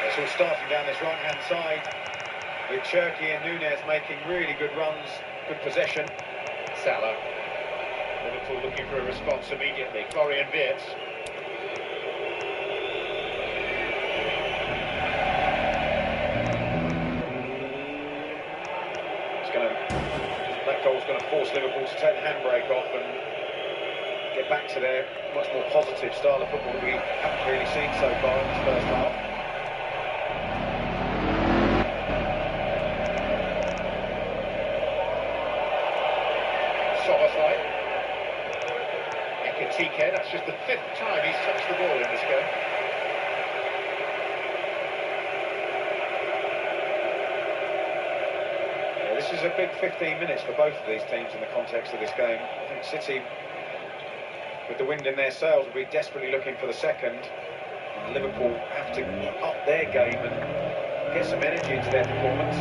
It's all starting down this right-hand side with Cherki and Nunez making really good runs, good possession. Salah. Liverpool looking for a response immediately. Florian Wirtz. That goal's going to force Liverpool to take the handbrake off and get back to their much more positive style of football that we haven't really seen so far in this first half. Szoboszlai. Ekitike, that's just the 5th time he's touched the ball in this game. This is a big 15 minutes for both of these teams in the context of this game. I think City, with the wind in their sails, will be desperately looking for the second. And Liverpool have to up their game and get some energy into their performance.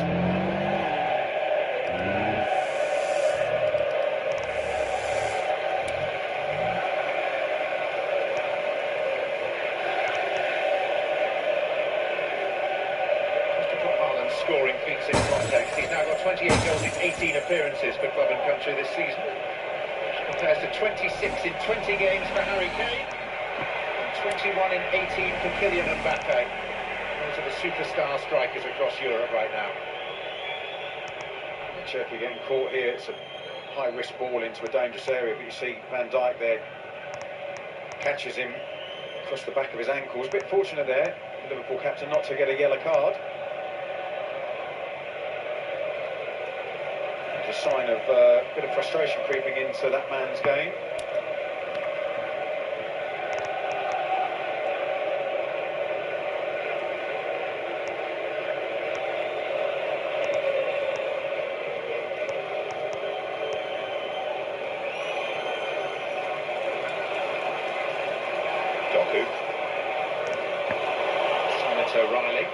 Scoring feats in context. He's now got 28 goals in 18 appearances for club and country this season. Which compares to 26 in 20 games for Harry Kane and 21 in 18 for Kylian Mbappe. Those are the superstar strikers across Europe right now. Cherki getting caught here. It's a high-risk ball into a dangerous area, but you see Van Dijk there catches him across the back of his ankles. A bit fortunate there, the Liverpool captain, not to get a yellow card. A sign of a bit of frustration creeping into that man's game. Doku. Senator Riley.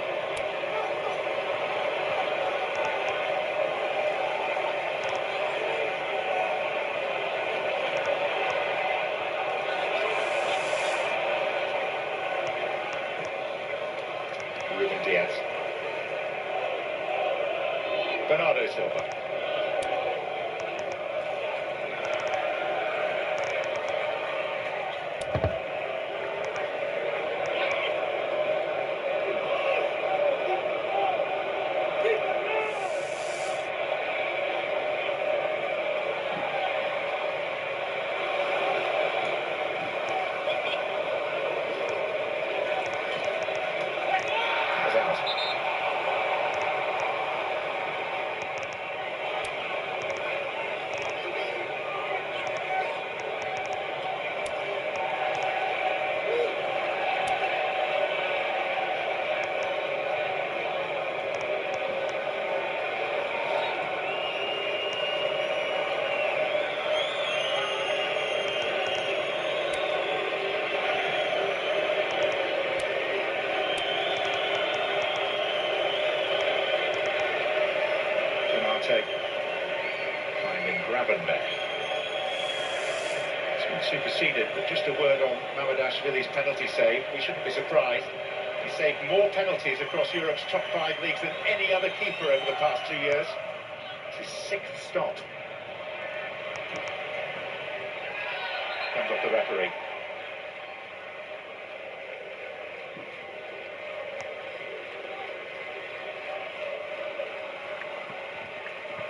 Ruben Diaz. Bernardo Silva. Gravenberch. It's been superseded, but just a word on Mamadashvili's penalty save. We shouldn't be surprised. He saved more penalties across Europe's top 5 leagues than any other keeper over the past 2 years. It's his 6th stop. Comes off the referee.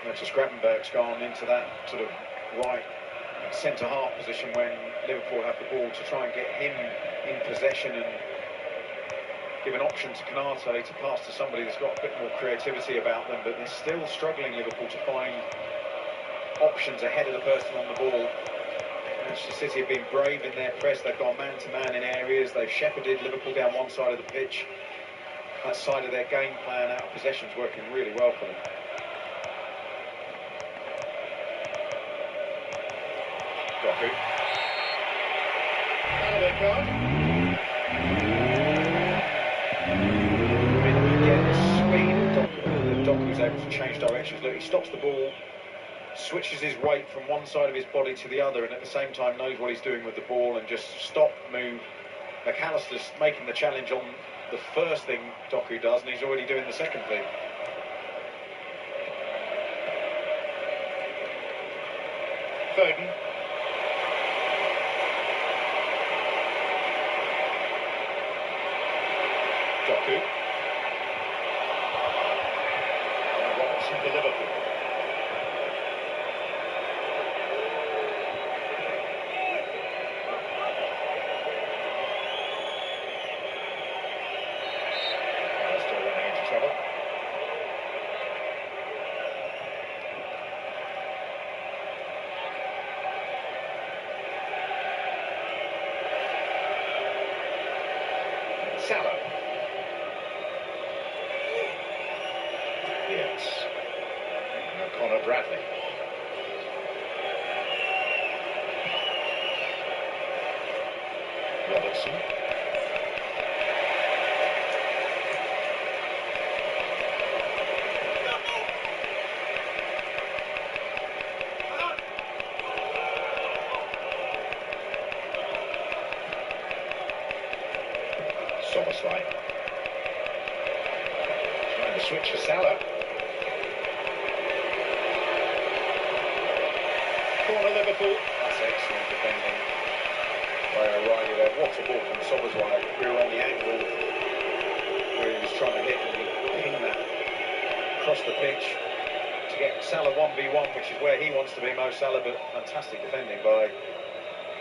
Notice Gravenberch's gone into that sort of right centre-half position when Liverpool have the ball to try and get him in possession and give an option to Konate to pass to somebody that's got a bit more creativity about them, but they're still struggling, Liverpool, to find options ahead of the person on the ball. Manchester City have been brave in their press. They've gone man-to-man in areas. They've shepherded Liverpool down one side of the pitch. That side of their game plan out of possession's working really well for them. Doku. Odegaard. Again, the speed of Doku's able to change directions. Look, he stops the ball, switches his weight from one side of his body to the other, and at the same time knows what he's doing with the ball and just stop, move. McAllister's making the challenge on the first thing Doku does, and he's already doing the second thing. Foden. Doku. And Robertson for Liverpool. Still running into trouble. Salah. Yes. Now Conor Bradley. Robertson. Soboslai. Trying to switch for Salah. Corner Liverpool. That's excellent defending by O'Reilly there. What a ball from Soboslai. We were on the angle where he was trying to hit and he pinged that across the pitch to get Salah 1v1, which is where he wants to be, Mo Salah, but fantastic defending by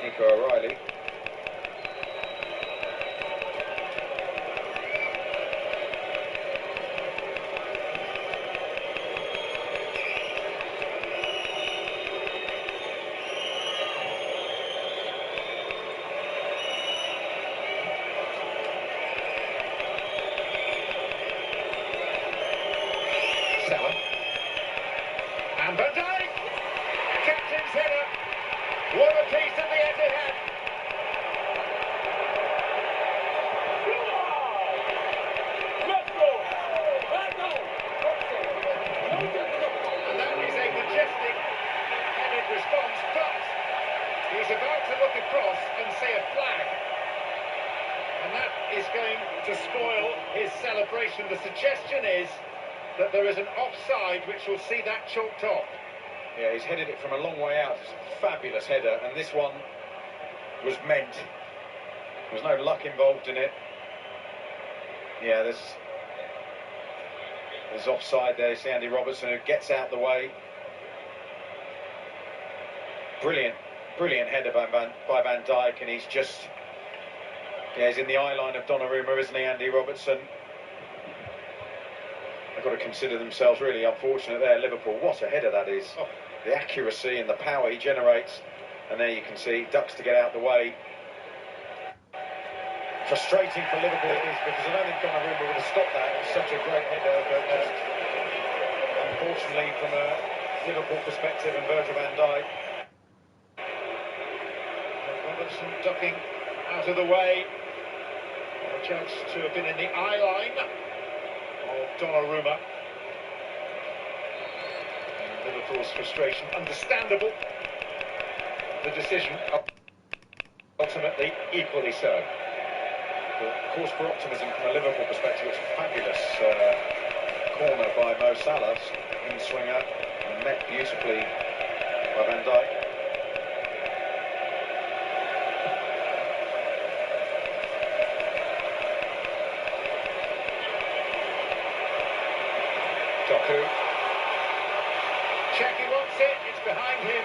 Nico O'Reilly. Salah. And Van Dijk! Captain's header. What a piece at the Etihad. And that is a majestic headed response, but he's about to look across and see a flag. And that is going to spoil his celebration. The suggestion is that there is an offside which will see that chalked off. Yeah, he's headed it from a long way out. It's a fabulous header, and this one was meant. There was no luck involved in it. Yeah, there's offside there. You see Andy Robertson, who gets out the way. Brilliant header by Van Dijk, and he's just... Yeah, he's in the eye line of Donnarumma, isn't he, Andy Robertson? They've got to consider themselves really unfortunate there, Liverpool. What a header that is. Oh, the accuracy and the power he generates. And there you can see, ducks to get out the way. Frustrating for Liverpool it is, because I don't think Donnarumma would have stopped that. It was such a great header, but unfortunately from a Liverpool perspective and Virgil van Dijk. Robertson ducking out of the way. Judged to have been in the eye line of Donnarumma. And Liverpool's frustration, understandable. The decision ultimately equally so. But cause for optimism from a Liverpool perspective. It's a fabulous corner by Mo Salah, in-swinger, and met beautifully by Van Dijk. Doku. Checky wants it, it's behind him.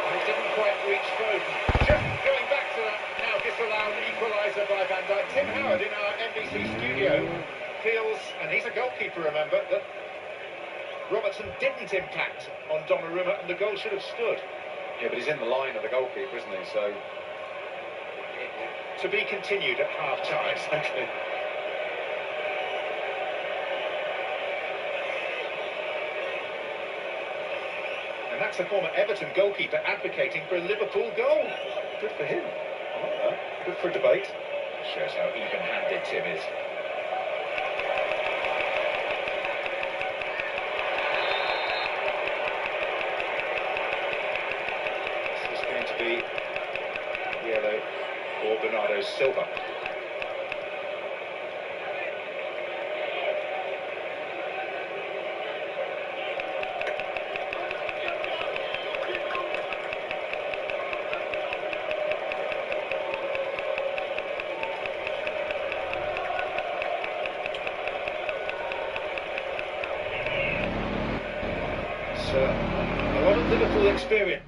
And it didn't quite reach Foden. Just going back to that now disallowed equaliser by Van Dijk. Tim Howard in our NBC studio feels, and he's a goalkeeper, remember, that Robertson didn't impact on Donnarumma and the goal should have stood. Yeah, but he's in the line of the goalkeeper, isn't he? So, to be continued at half-time. Exactly. And that's a former Everton goalkeeper advocating for a Liverpool goal. Good for him. I like that. Good for a debate. Shows how even-handed Tim is. This is going to be yellow for Bernardo Silva. A lot of Liverpool experience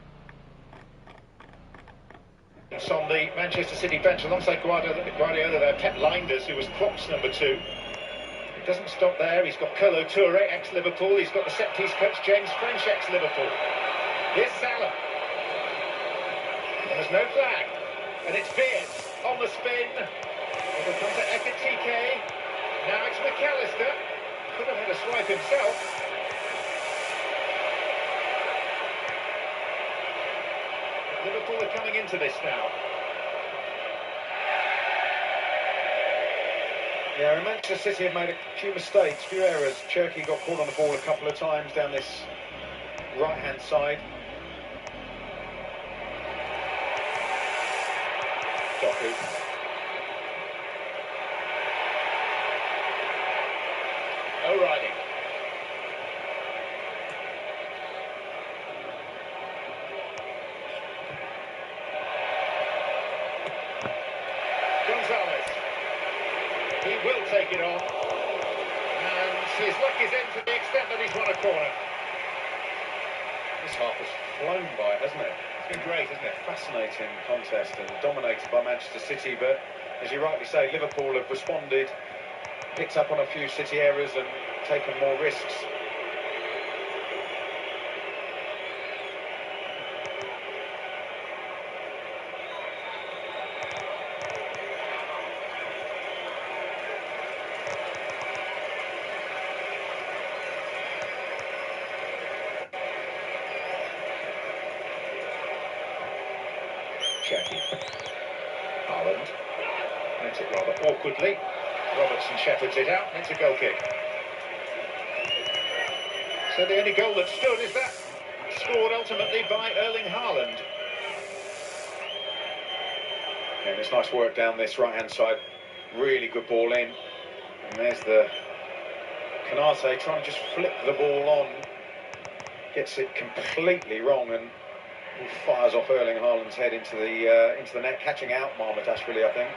on the Manchester City bench alongside Guardiola there, Pep Lijnders, who was Klopp's number 2. It doesn't stop there. He's got Kolo Touré, ex-Liverpool. He's got the set-piece coach James French, ex-Liverpool. Here's Salah. And there's no flag. And it's Beers on the spin. It'll come to Ekitike. Now it's McAllister. Could have had a swipe himself. Liverpool are coming into this now. Yeah, Manchester City have made a few mistakes, a few errors. Cherki got caught on the ball a couple of times down this right-hand side. Doku. O'Reilly. Gonzalez. He will take it on. And his luck is in to the extent that he's won a corner. This half has flown by, hasn't it? It's been great, isn't it? Fascinating contest and dominated by Manchester City. But as you rightly say, Liverpool have responded, picked up on a few City errors and taken more risks. Cherki. Haaland. Meant it rather awkwardly. Robertson shepherds it out. It's a goal kick. So the only goal that stood is that scored ultimately by Erling Haaland. And it's nice work down this right-hand side. Really good ball in. And there's the Canate trying to just flick the ball on. Gets it completely wrong and fires off Erling Haaland's head into the net, catching out Marmudashvili, I think.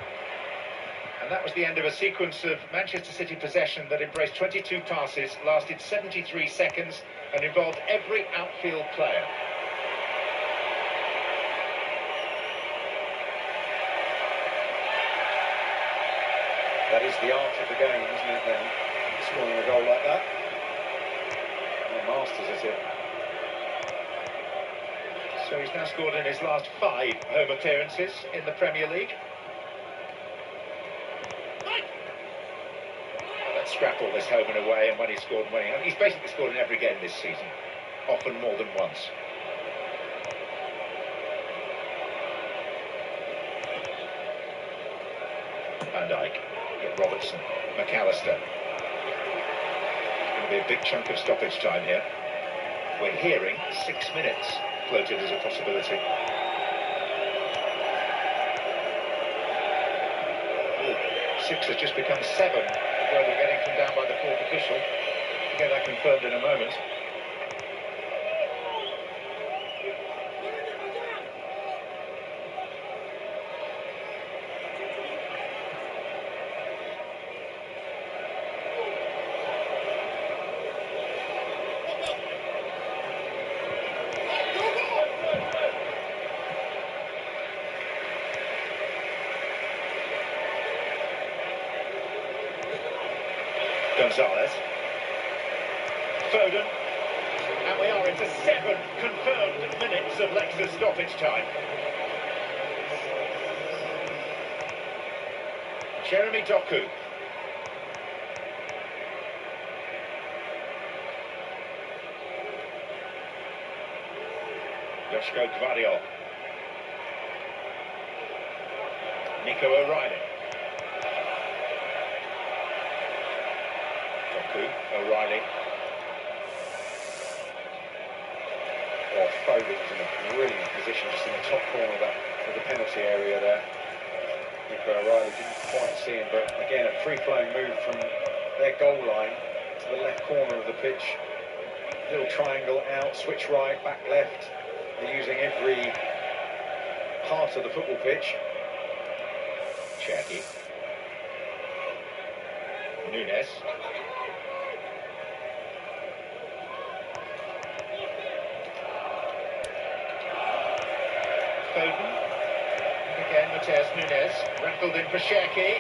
And that was the end of a sequence of Manchester City possession that embraced 22 passes, lasted 73 seconds, and involved every outfield player. That is the art of the game, isn't it, then? Scoring a goal like that. And he masters it. So he's now scored in his last 5 home appearances in the Premier League. Well, let's scrap all this home and away and when he scored and when he... He's basically scored in every game this season, often more than once. Van Dijk, get Robertson, McAllister. It's going to be a big chunk of stoppage time here. We're hearing 6 minutes floated as a possibility. Ooh, 6 has just become 7. The further getting come down by the fourth official. We'll get that confirmed in a moment. Gonzalez. Foden. And we are into 7 confirmed minutes of Lexus stoppage time. Jeremy Doku. Joshko Gvardiol. Nico O'Reilly. O'Reilly. Oh, Foden is in a brilliant position just in the top corner of the penalty area there. Nico O'Reilly didn't quite see him, but again a free-flowing move from their goal line to the left corner of the pitch. Little triangle out, switch right, back left. They're using every part of the football pitch. Cherki. Nunes. Foden. Again, Matheus Nunes. Rattled in for Cherki.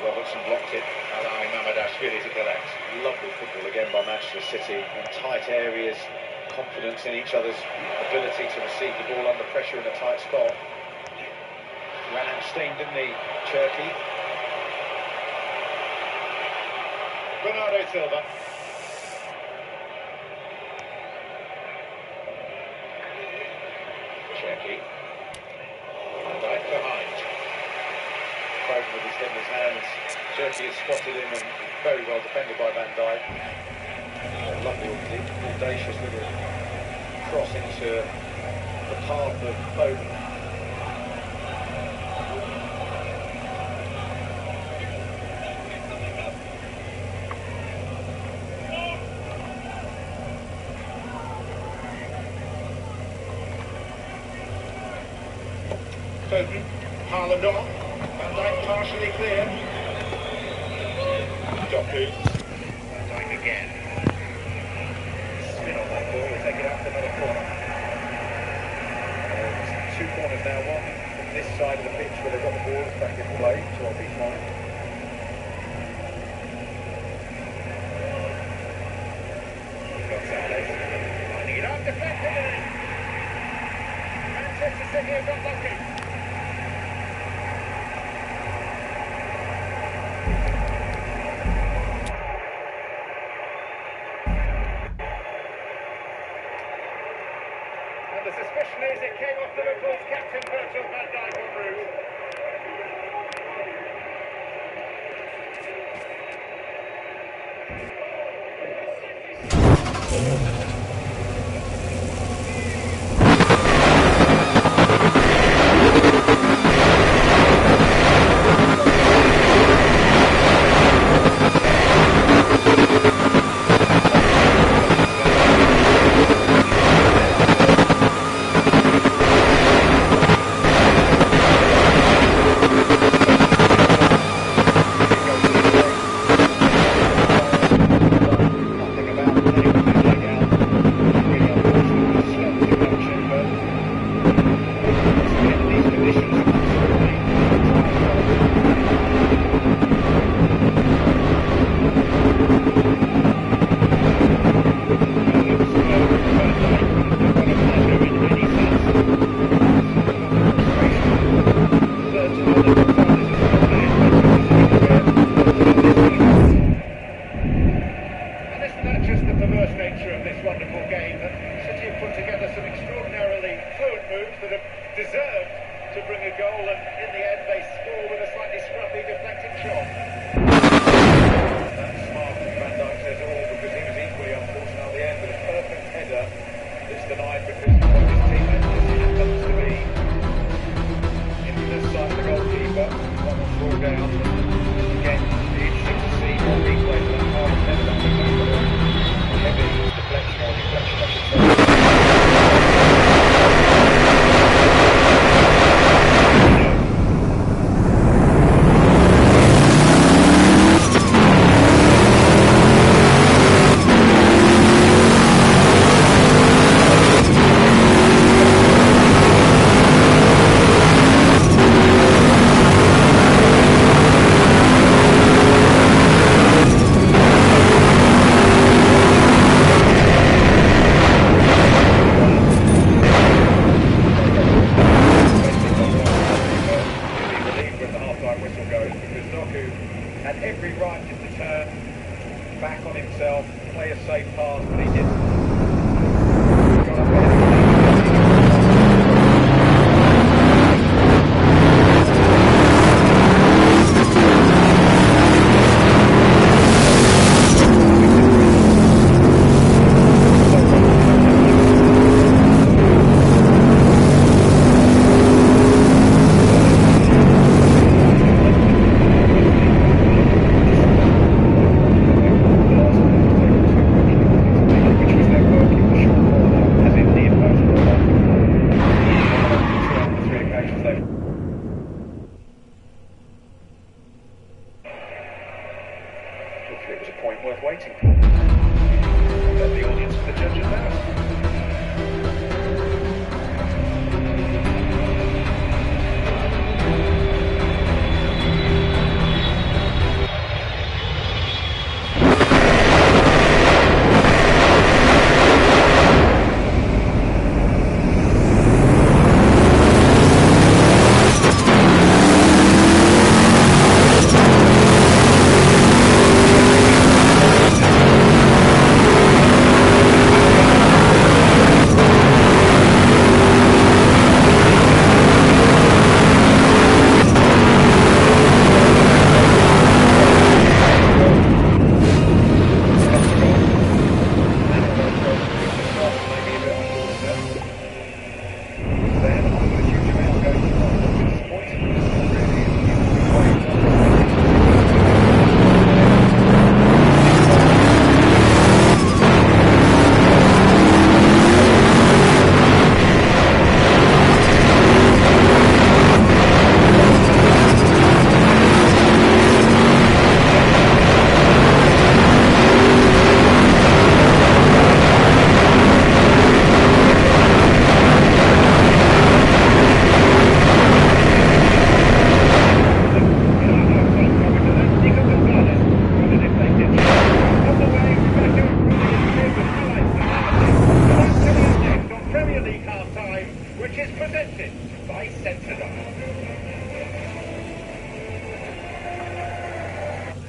Robertson blocked it, allowing Mamardashvili to collect. Lovely football again by Manchester City. In tight areas, confidence in each other's ability to receive the ball under pressure in a tight spot. Ran out steam, didn't he, Cherki? Bernardo Silva. Cherki. Van Dijk behind. Foden with his head in his hands. Cherki has spotted him and very well defended by Van Dijk. Lovely, audacious little cross into the path of Foden. Foden, Haaland on, Van Dijk partially clear. Doku, Van Dijk again. Spin on that ball, we'll take it out to another corner. There's 2 corners now, one from this side of the pitch where they've got the ball back in play, so I'll be fine. Gonzalez, finding it up, deflected. Manchester City have got lucky. And the suspicion is it came off Liverpool's captain Virgil van Dijk en route. Deserved to bring a goal, and in the end they score with a slightly scrappy deflected shot. That's smart. play a safe pass, but he didn't. It was a point worth waiting for. Let the audience and the judges know.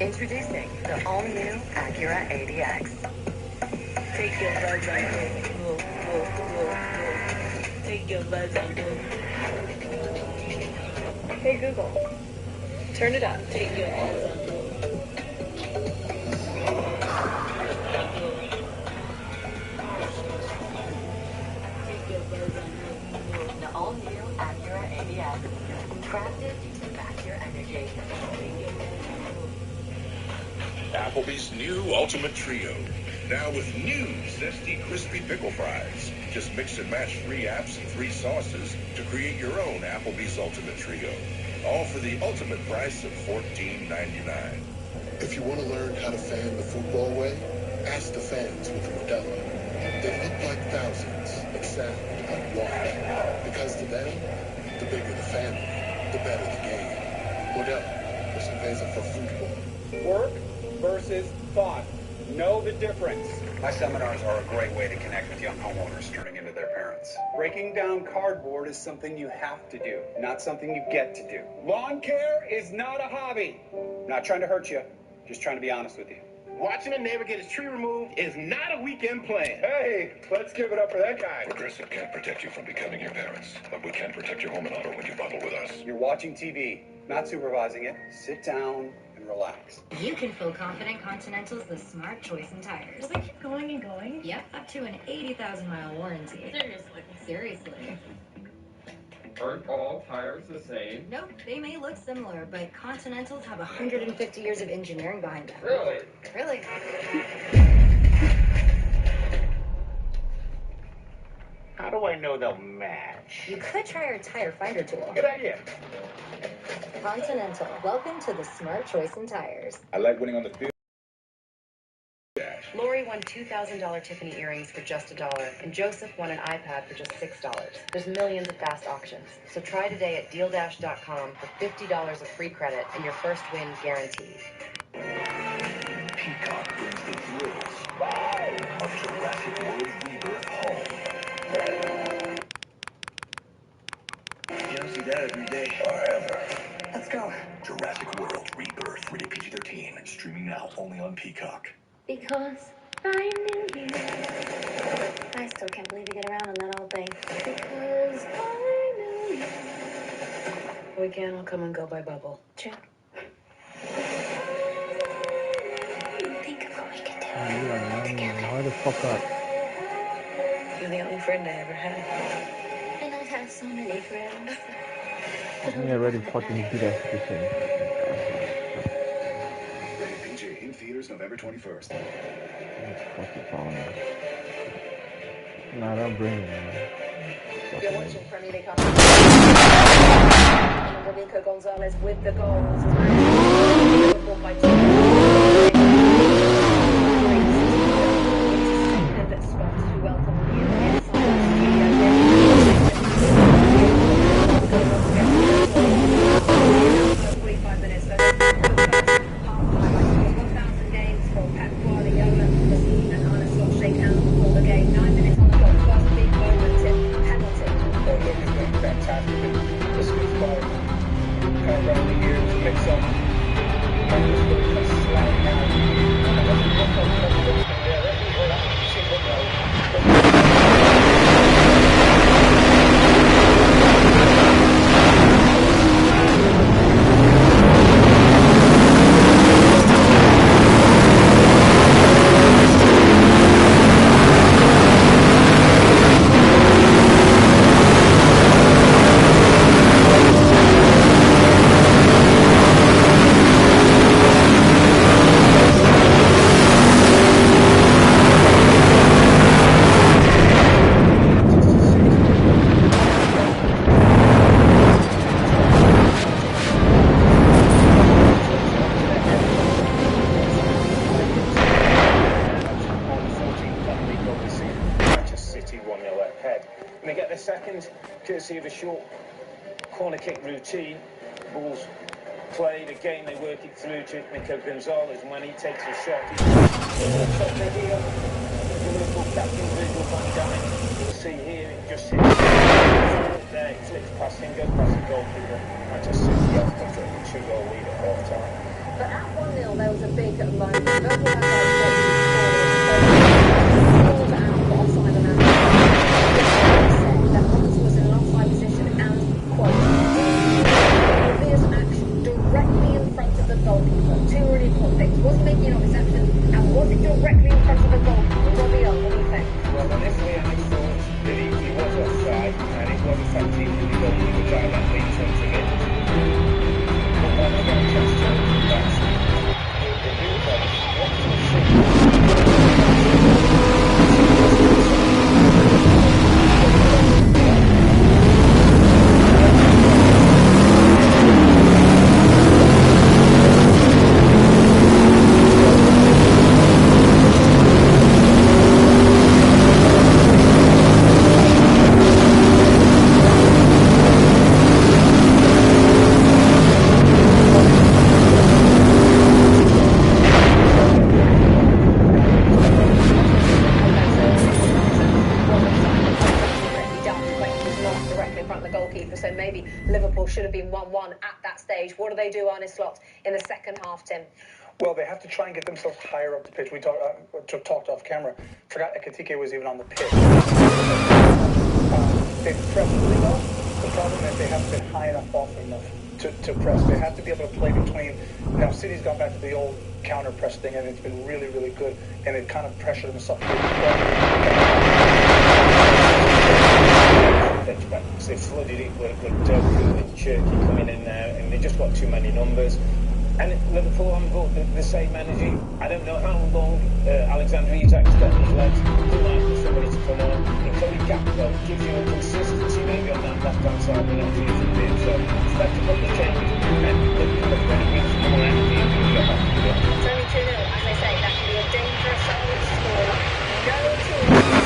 Introducing the all-new Acura ADX. Take your buzz on go. Take your buzz on go. Hey Google, turn it up. Take your buzz on go. Take your buzz on go. The all-new Acura ADX. Crafted to back your energy. Applebee's new Ultimate Trio. Now with new zesty, crispy pickle fries. Just mix and match 3 apps and 3 sauces to create your own Applebee's Ultimate Trio. All for the ultimate price of $14.99. If you want to learn how to fan the football way, ask the fans with Modelo. They look like thousands, but sound like one. Because to them, the bigger the family, the better the game. Modelo, the cerveza for football. Work versus fun. Know the difference. My seminars are a great way to connect with young homeowners turning into their parents. Breaking down cardboard is something you have to do, not something you get to do. Lawn care is not a hobby. Not trying to hurt you, just trying to be honest with you. Watching a neighbor get his tree removed is not a weekend plan. Hey, let's give it up for that guy. Progressive can't protect you from becoming your parents, but we can protect your home and auto when you bundle with us. You're watching TV, not supervising it. Sit down and relax. You can feel confident Continental's the smart choice in tires. Will they keep going and going? Yep, up to an 80,000-mile warranty. Seriously. Aren't all tires the same? Nope, they may look similar, but Continentals have 150 years of engineering behind them. Really? How do I know they'll match? You could try our tire finder tool. Good idea. Continental, welcome to the smart choice in tires. I like winning on the field. Lori won $2,000 Tiffany earrings for just $1, and Joseph won an iPad for just $6. There's millions of fast auctions, so try today at DealDash.com for $50 of free credit and your first win guaranteed. Peacock brings the thrills of Jurassic World Rebirth home. You don't see that every day. Or ever. Let's go. Jurassic World Rebirth, rated PG-13, streaming now only on Peacock. Because I knew you. I still can't believe you get around on that old thing. Because I knew you. We can all come and go by bubble. True. Think of what we could do together. Why the fuck up? You're the only friend I ever had. And I've had so many friends. I'm already fucking do that shit. Rated PG in theaters November 21st. That's fucking fun. Nah, don't bring it, man. You're watching Premier League Hockey. Nico Gonzalez with the goals. Liverpool by 2. Second spot to welcome you inside the 45 minutes. Half-time. 1,000 games for Pep Guardiola. And Arne Slot shake hands before the game. 9 minutes on the clock. First big moment. Penalty. Look, it's been fantastic. This was fun. Kind of around the year to mix up. And just really kind of slide down. And I wasn't looking for confidence in there. That was what I see what now. Courtesy of a short corner kick routine. Ball's played again, they work it through to Nico Gonzalez, and when he takes a shot, he's up the heel. The Liverpool captain, Virgil van Dijk. You'll see here, it just hits there, it flips past him, goes past the goalkeeper. Manchester City off the 2-goal lead at half time. But at 1-0, there was a big moment. Liverpool had pulled out for offside and out. That Roberts was in an offside position and, quote, obvious action directly in front of the goalkeeper. Two really important things. Wasn't making an obvious action, and was it directly in front of the goalkeeper? Robbie, what do you think? Well, initially I thought that he was offside, and it was effectively the goalkeeper directly in front of it. But when I got a chance to that's the view of it, what to see. Should have been 1-1 at that stage. What do they do, Arne Slot, in the second half, Tim? Well, they have to try and get themselves higher up the pitch. We talked off camera. Forgot Ekitike was even on the pitch. They've pressed really well. The problem is they haven't been high enough off enough to press. They have to be able to play between. Now, City's gone back to the old counter press thing, and it's been really, really good. And it kind of pressured them up. They flooded it with Doku and Cherky coming in there, and they just got too many numbers. And Liverpool haven't got the same energy. I don't know how long Alexander Isak's got his legs. He'd like for somebody to come on. And Cody Gakpo gives you a consistency maybe on that left-hand side when it's using him. So expect a couple of changes, and Liverpool are going to bring some more energy and get back to it. It's only 2-0, as I say. That can be a dangerous score. No choice.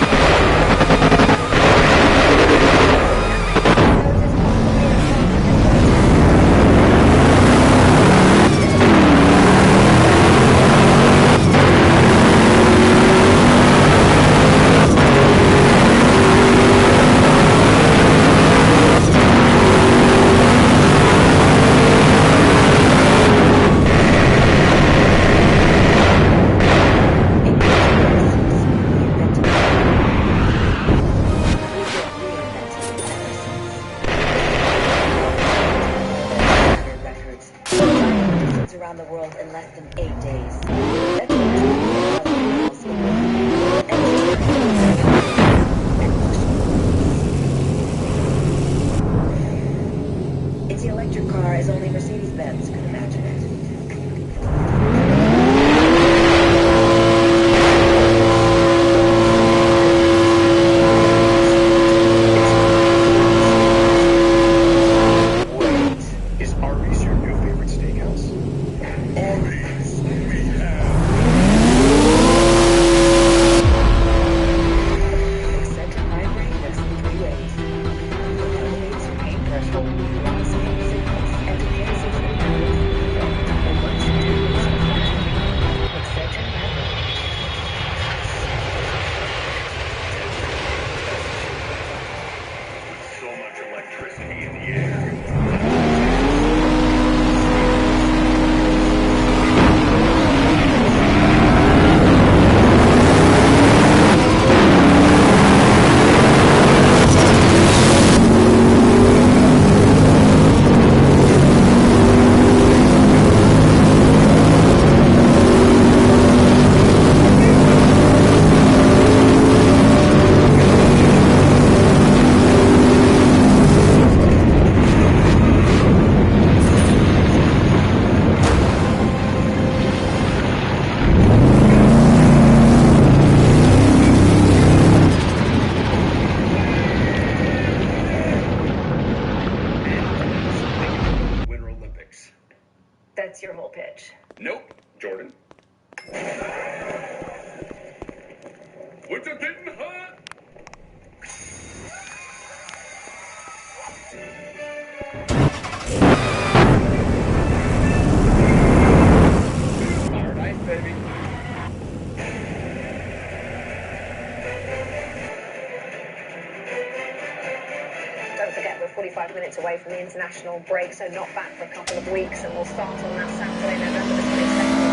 With a getting hot. Paradise, baby. Don't forget, we're 45 minutes away from the international break, so not back for a couple of weeks, and we'll start on that Saturday, November the 22nd.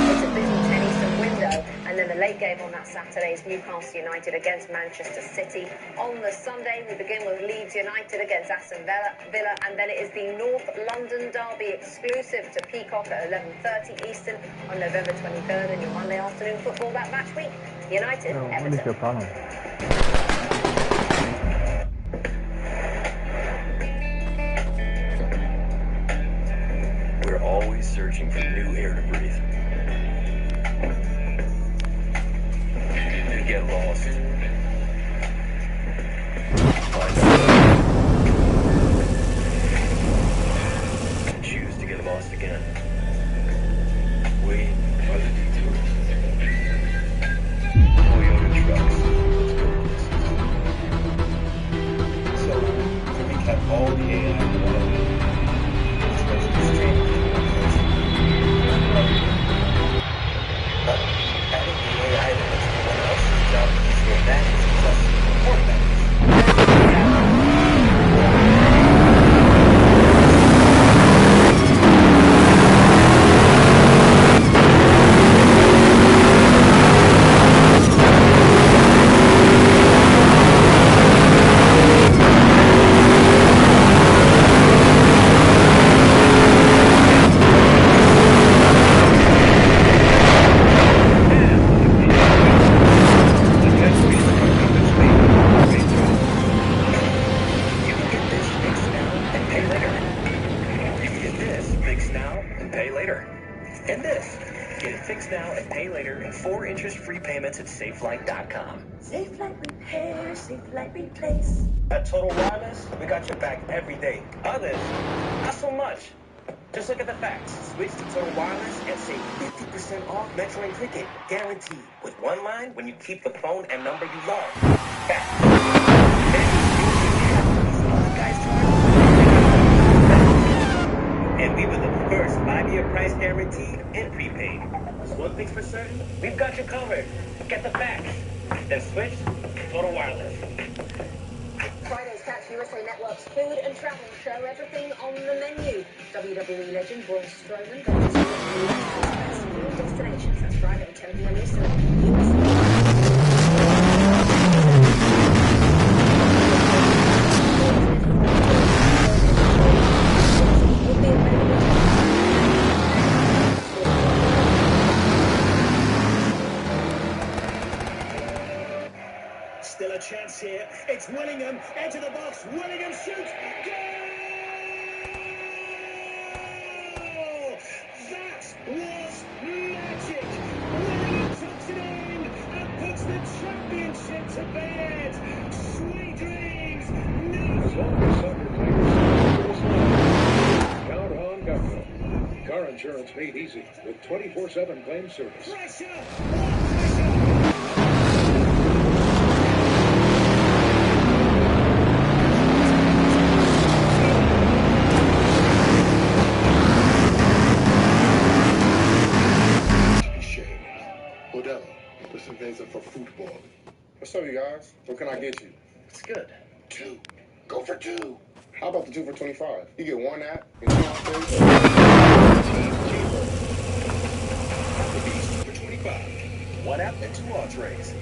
It's a busy tennis window, and then the late game on that Saturday is Newcastle United against Manchester City. On the Sunday, we begin with Leeds United against Aston Villa, and then it is the North London derby exclusive to Peacock at 11:30 Eastern on November 23rd, and your Monday afternoon football that match week, United, What is your problem? We're always searching for new air to breathe. We get lost. Find out. And choose to get lost again. We are the detours. Toyota trucks. Let's go places. So, to recap all the AI adding the AI that makes everyone else's job easier, that is just important. At SafeLight.com. SafeLight Repair, SafeLight Replace. At Total Wireless, we got your back every day. Others, not so much. Just look at the facts. Switch to Total Wireless and save 50% off Metro and Cricket. Guaranteed. With one line when you keep the phone and number you love. Facts. And we were the first 5-year price guarantee and prepaid. So one thing's for certain, we've got you covered. Get the facts. Then switch to Total Wireless. Friday's Catch USA Network's food and travel show, everything on the menu. WWE legend Braun Strowman goes to best food destinations. That's Friday at 10 p.m. Eastern. Still a chance here. It's Willingham. Into the box. Willingham shoots. Goal! That was magic. Willingham tucks it in and puts the championship to bed. Sweet dreams. As long as soccer players count on Geico. Car insurance made easy with 24/7 claim service. Pressure. For football. What's up, you guys? What can I get you? It's good. 2. Go for 2. How about the 2 for $25? You get one app and 2 on Facebook. Applebee's for $25. One app and 2 entrees.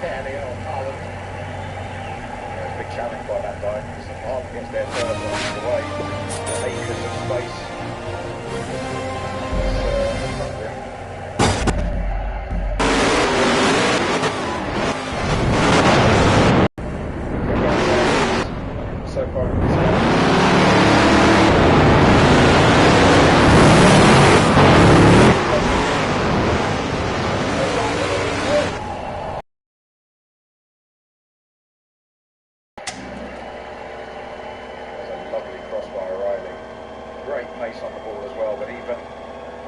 Fairly on Haaland. There's a big challenge by that guy. Haaland gets there first on the way. Acres of space. So far in this game. Great pace on the ball as well, but even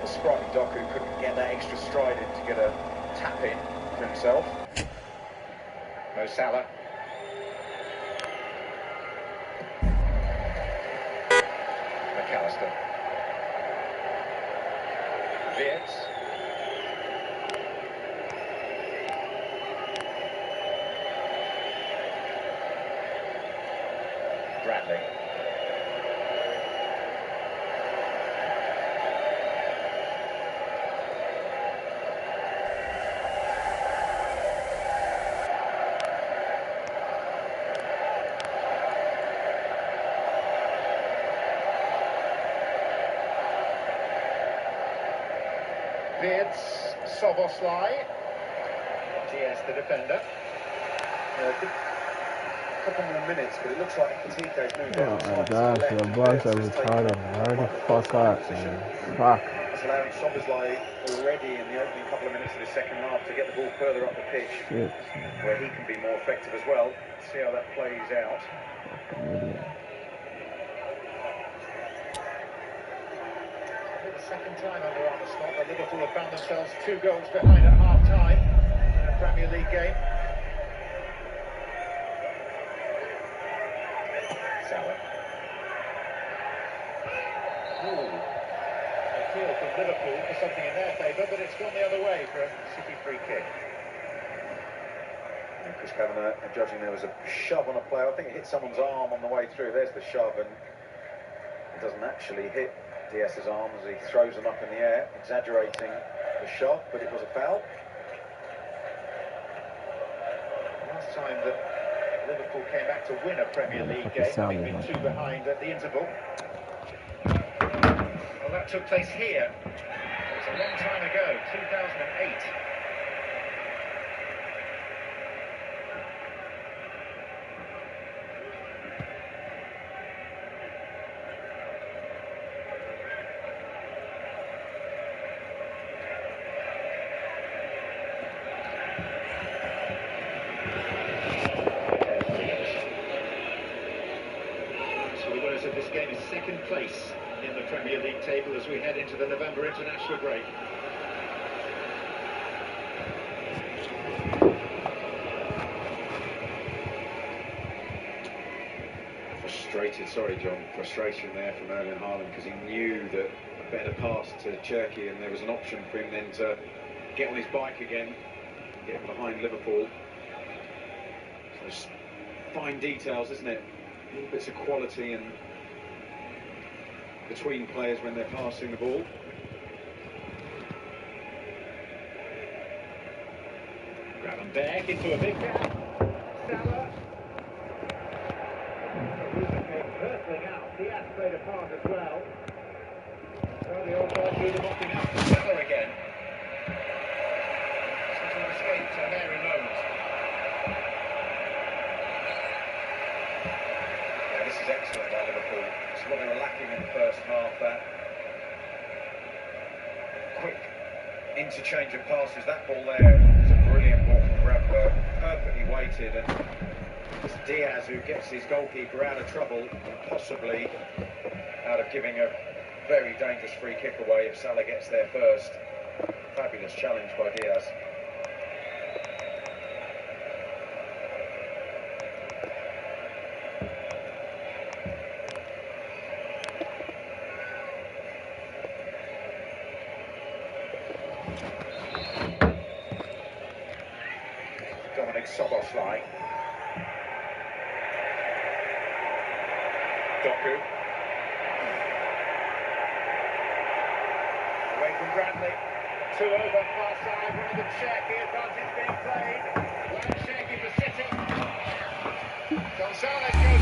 the sprightly Doku couldn't get that extra stride in to get a tap in for himself. Mo Salah. McAllister. Wirtz. Bradley. Wirtz, Szoboszlai. Diaz, the defender. Good couple more minutes, but it looks like Katico's moved on. Oh my gosh, the bugs are retarded. Hurry the fuck up, man. Fuck. It's allowing Szoboszlai already in the opening couple of minutes of the second half to get the ball further up the pitch, Shit, where he can be more effective as well. See how that plays out. The second time under Arne Slot that Liverpool have found themselves 2 goals behind at half-time in a Premier League game. Salah. Appeal from Liverpool for something in their favour, but it's gone the other way for a City free kick. And Chris Kavanagh judging there was a shove on a player. I think it hit someone's arm on the way through. There's the shove, and it doesn't actually hit Diaz's arm as he throws them up in the air, exaggerating the shot, but it was a foul. Last time that Liverpool came back to win a Premier League game, having been 2 behind at the interval. Well, that took place here. It was a long time ago, 2008. Of this game is second place in the Premier League table as we head into the November international break. Frustration there from Erling Haaland, because he knew that a better pass to Cherki and there was an option for him then to get on his bike again, get behind Liverpool. So it's fine details, isn't it? Little bits of quality and between players when they're passing the ball. Gravenberch into a big gap. Salah. Hurtling out. Diaz played a part as well. Well, the old guy threw them off out to Salah again. Such an escape to a hairy moment. Yeah, this is excellent by Liverpool. It's what they were lacking in the first half, that quick interchange of passes. That ball there was a brilliant ball from Gravenberch, perfectly weighted, and it's Diaz who gets his goalkeeper out of trouble, possibly out of giving a very dangerous free kick away if Salah gets there first. Fabulous challenge by Diaz. Dominic Szoboszlai. Doku. Away from Bradley. Two over, far side, one of them check. The advantage being played. One shaky for City. Gonzalez goes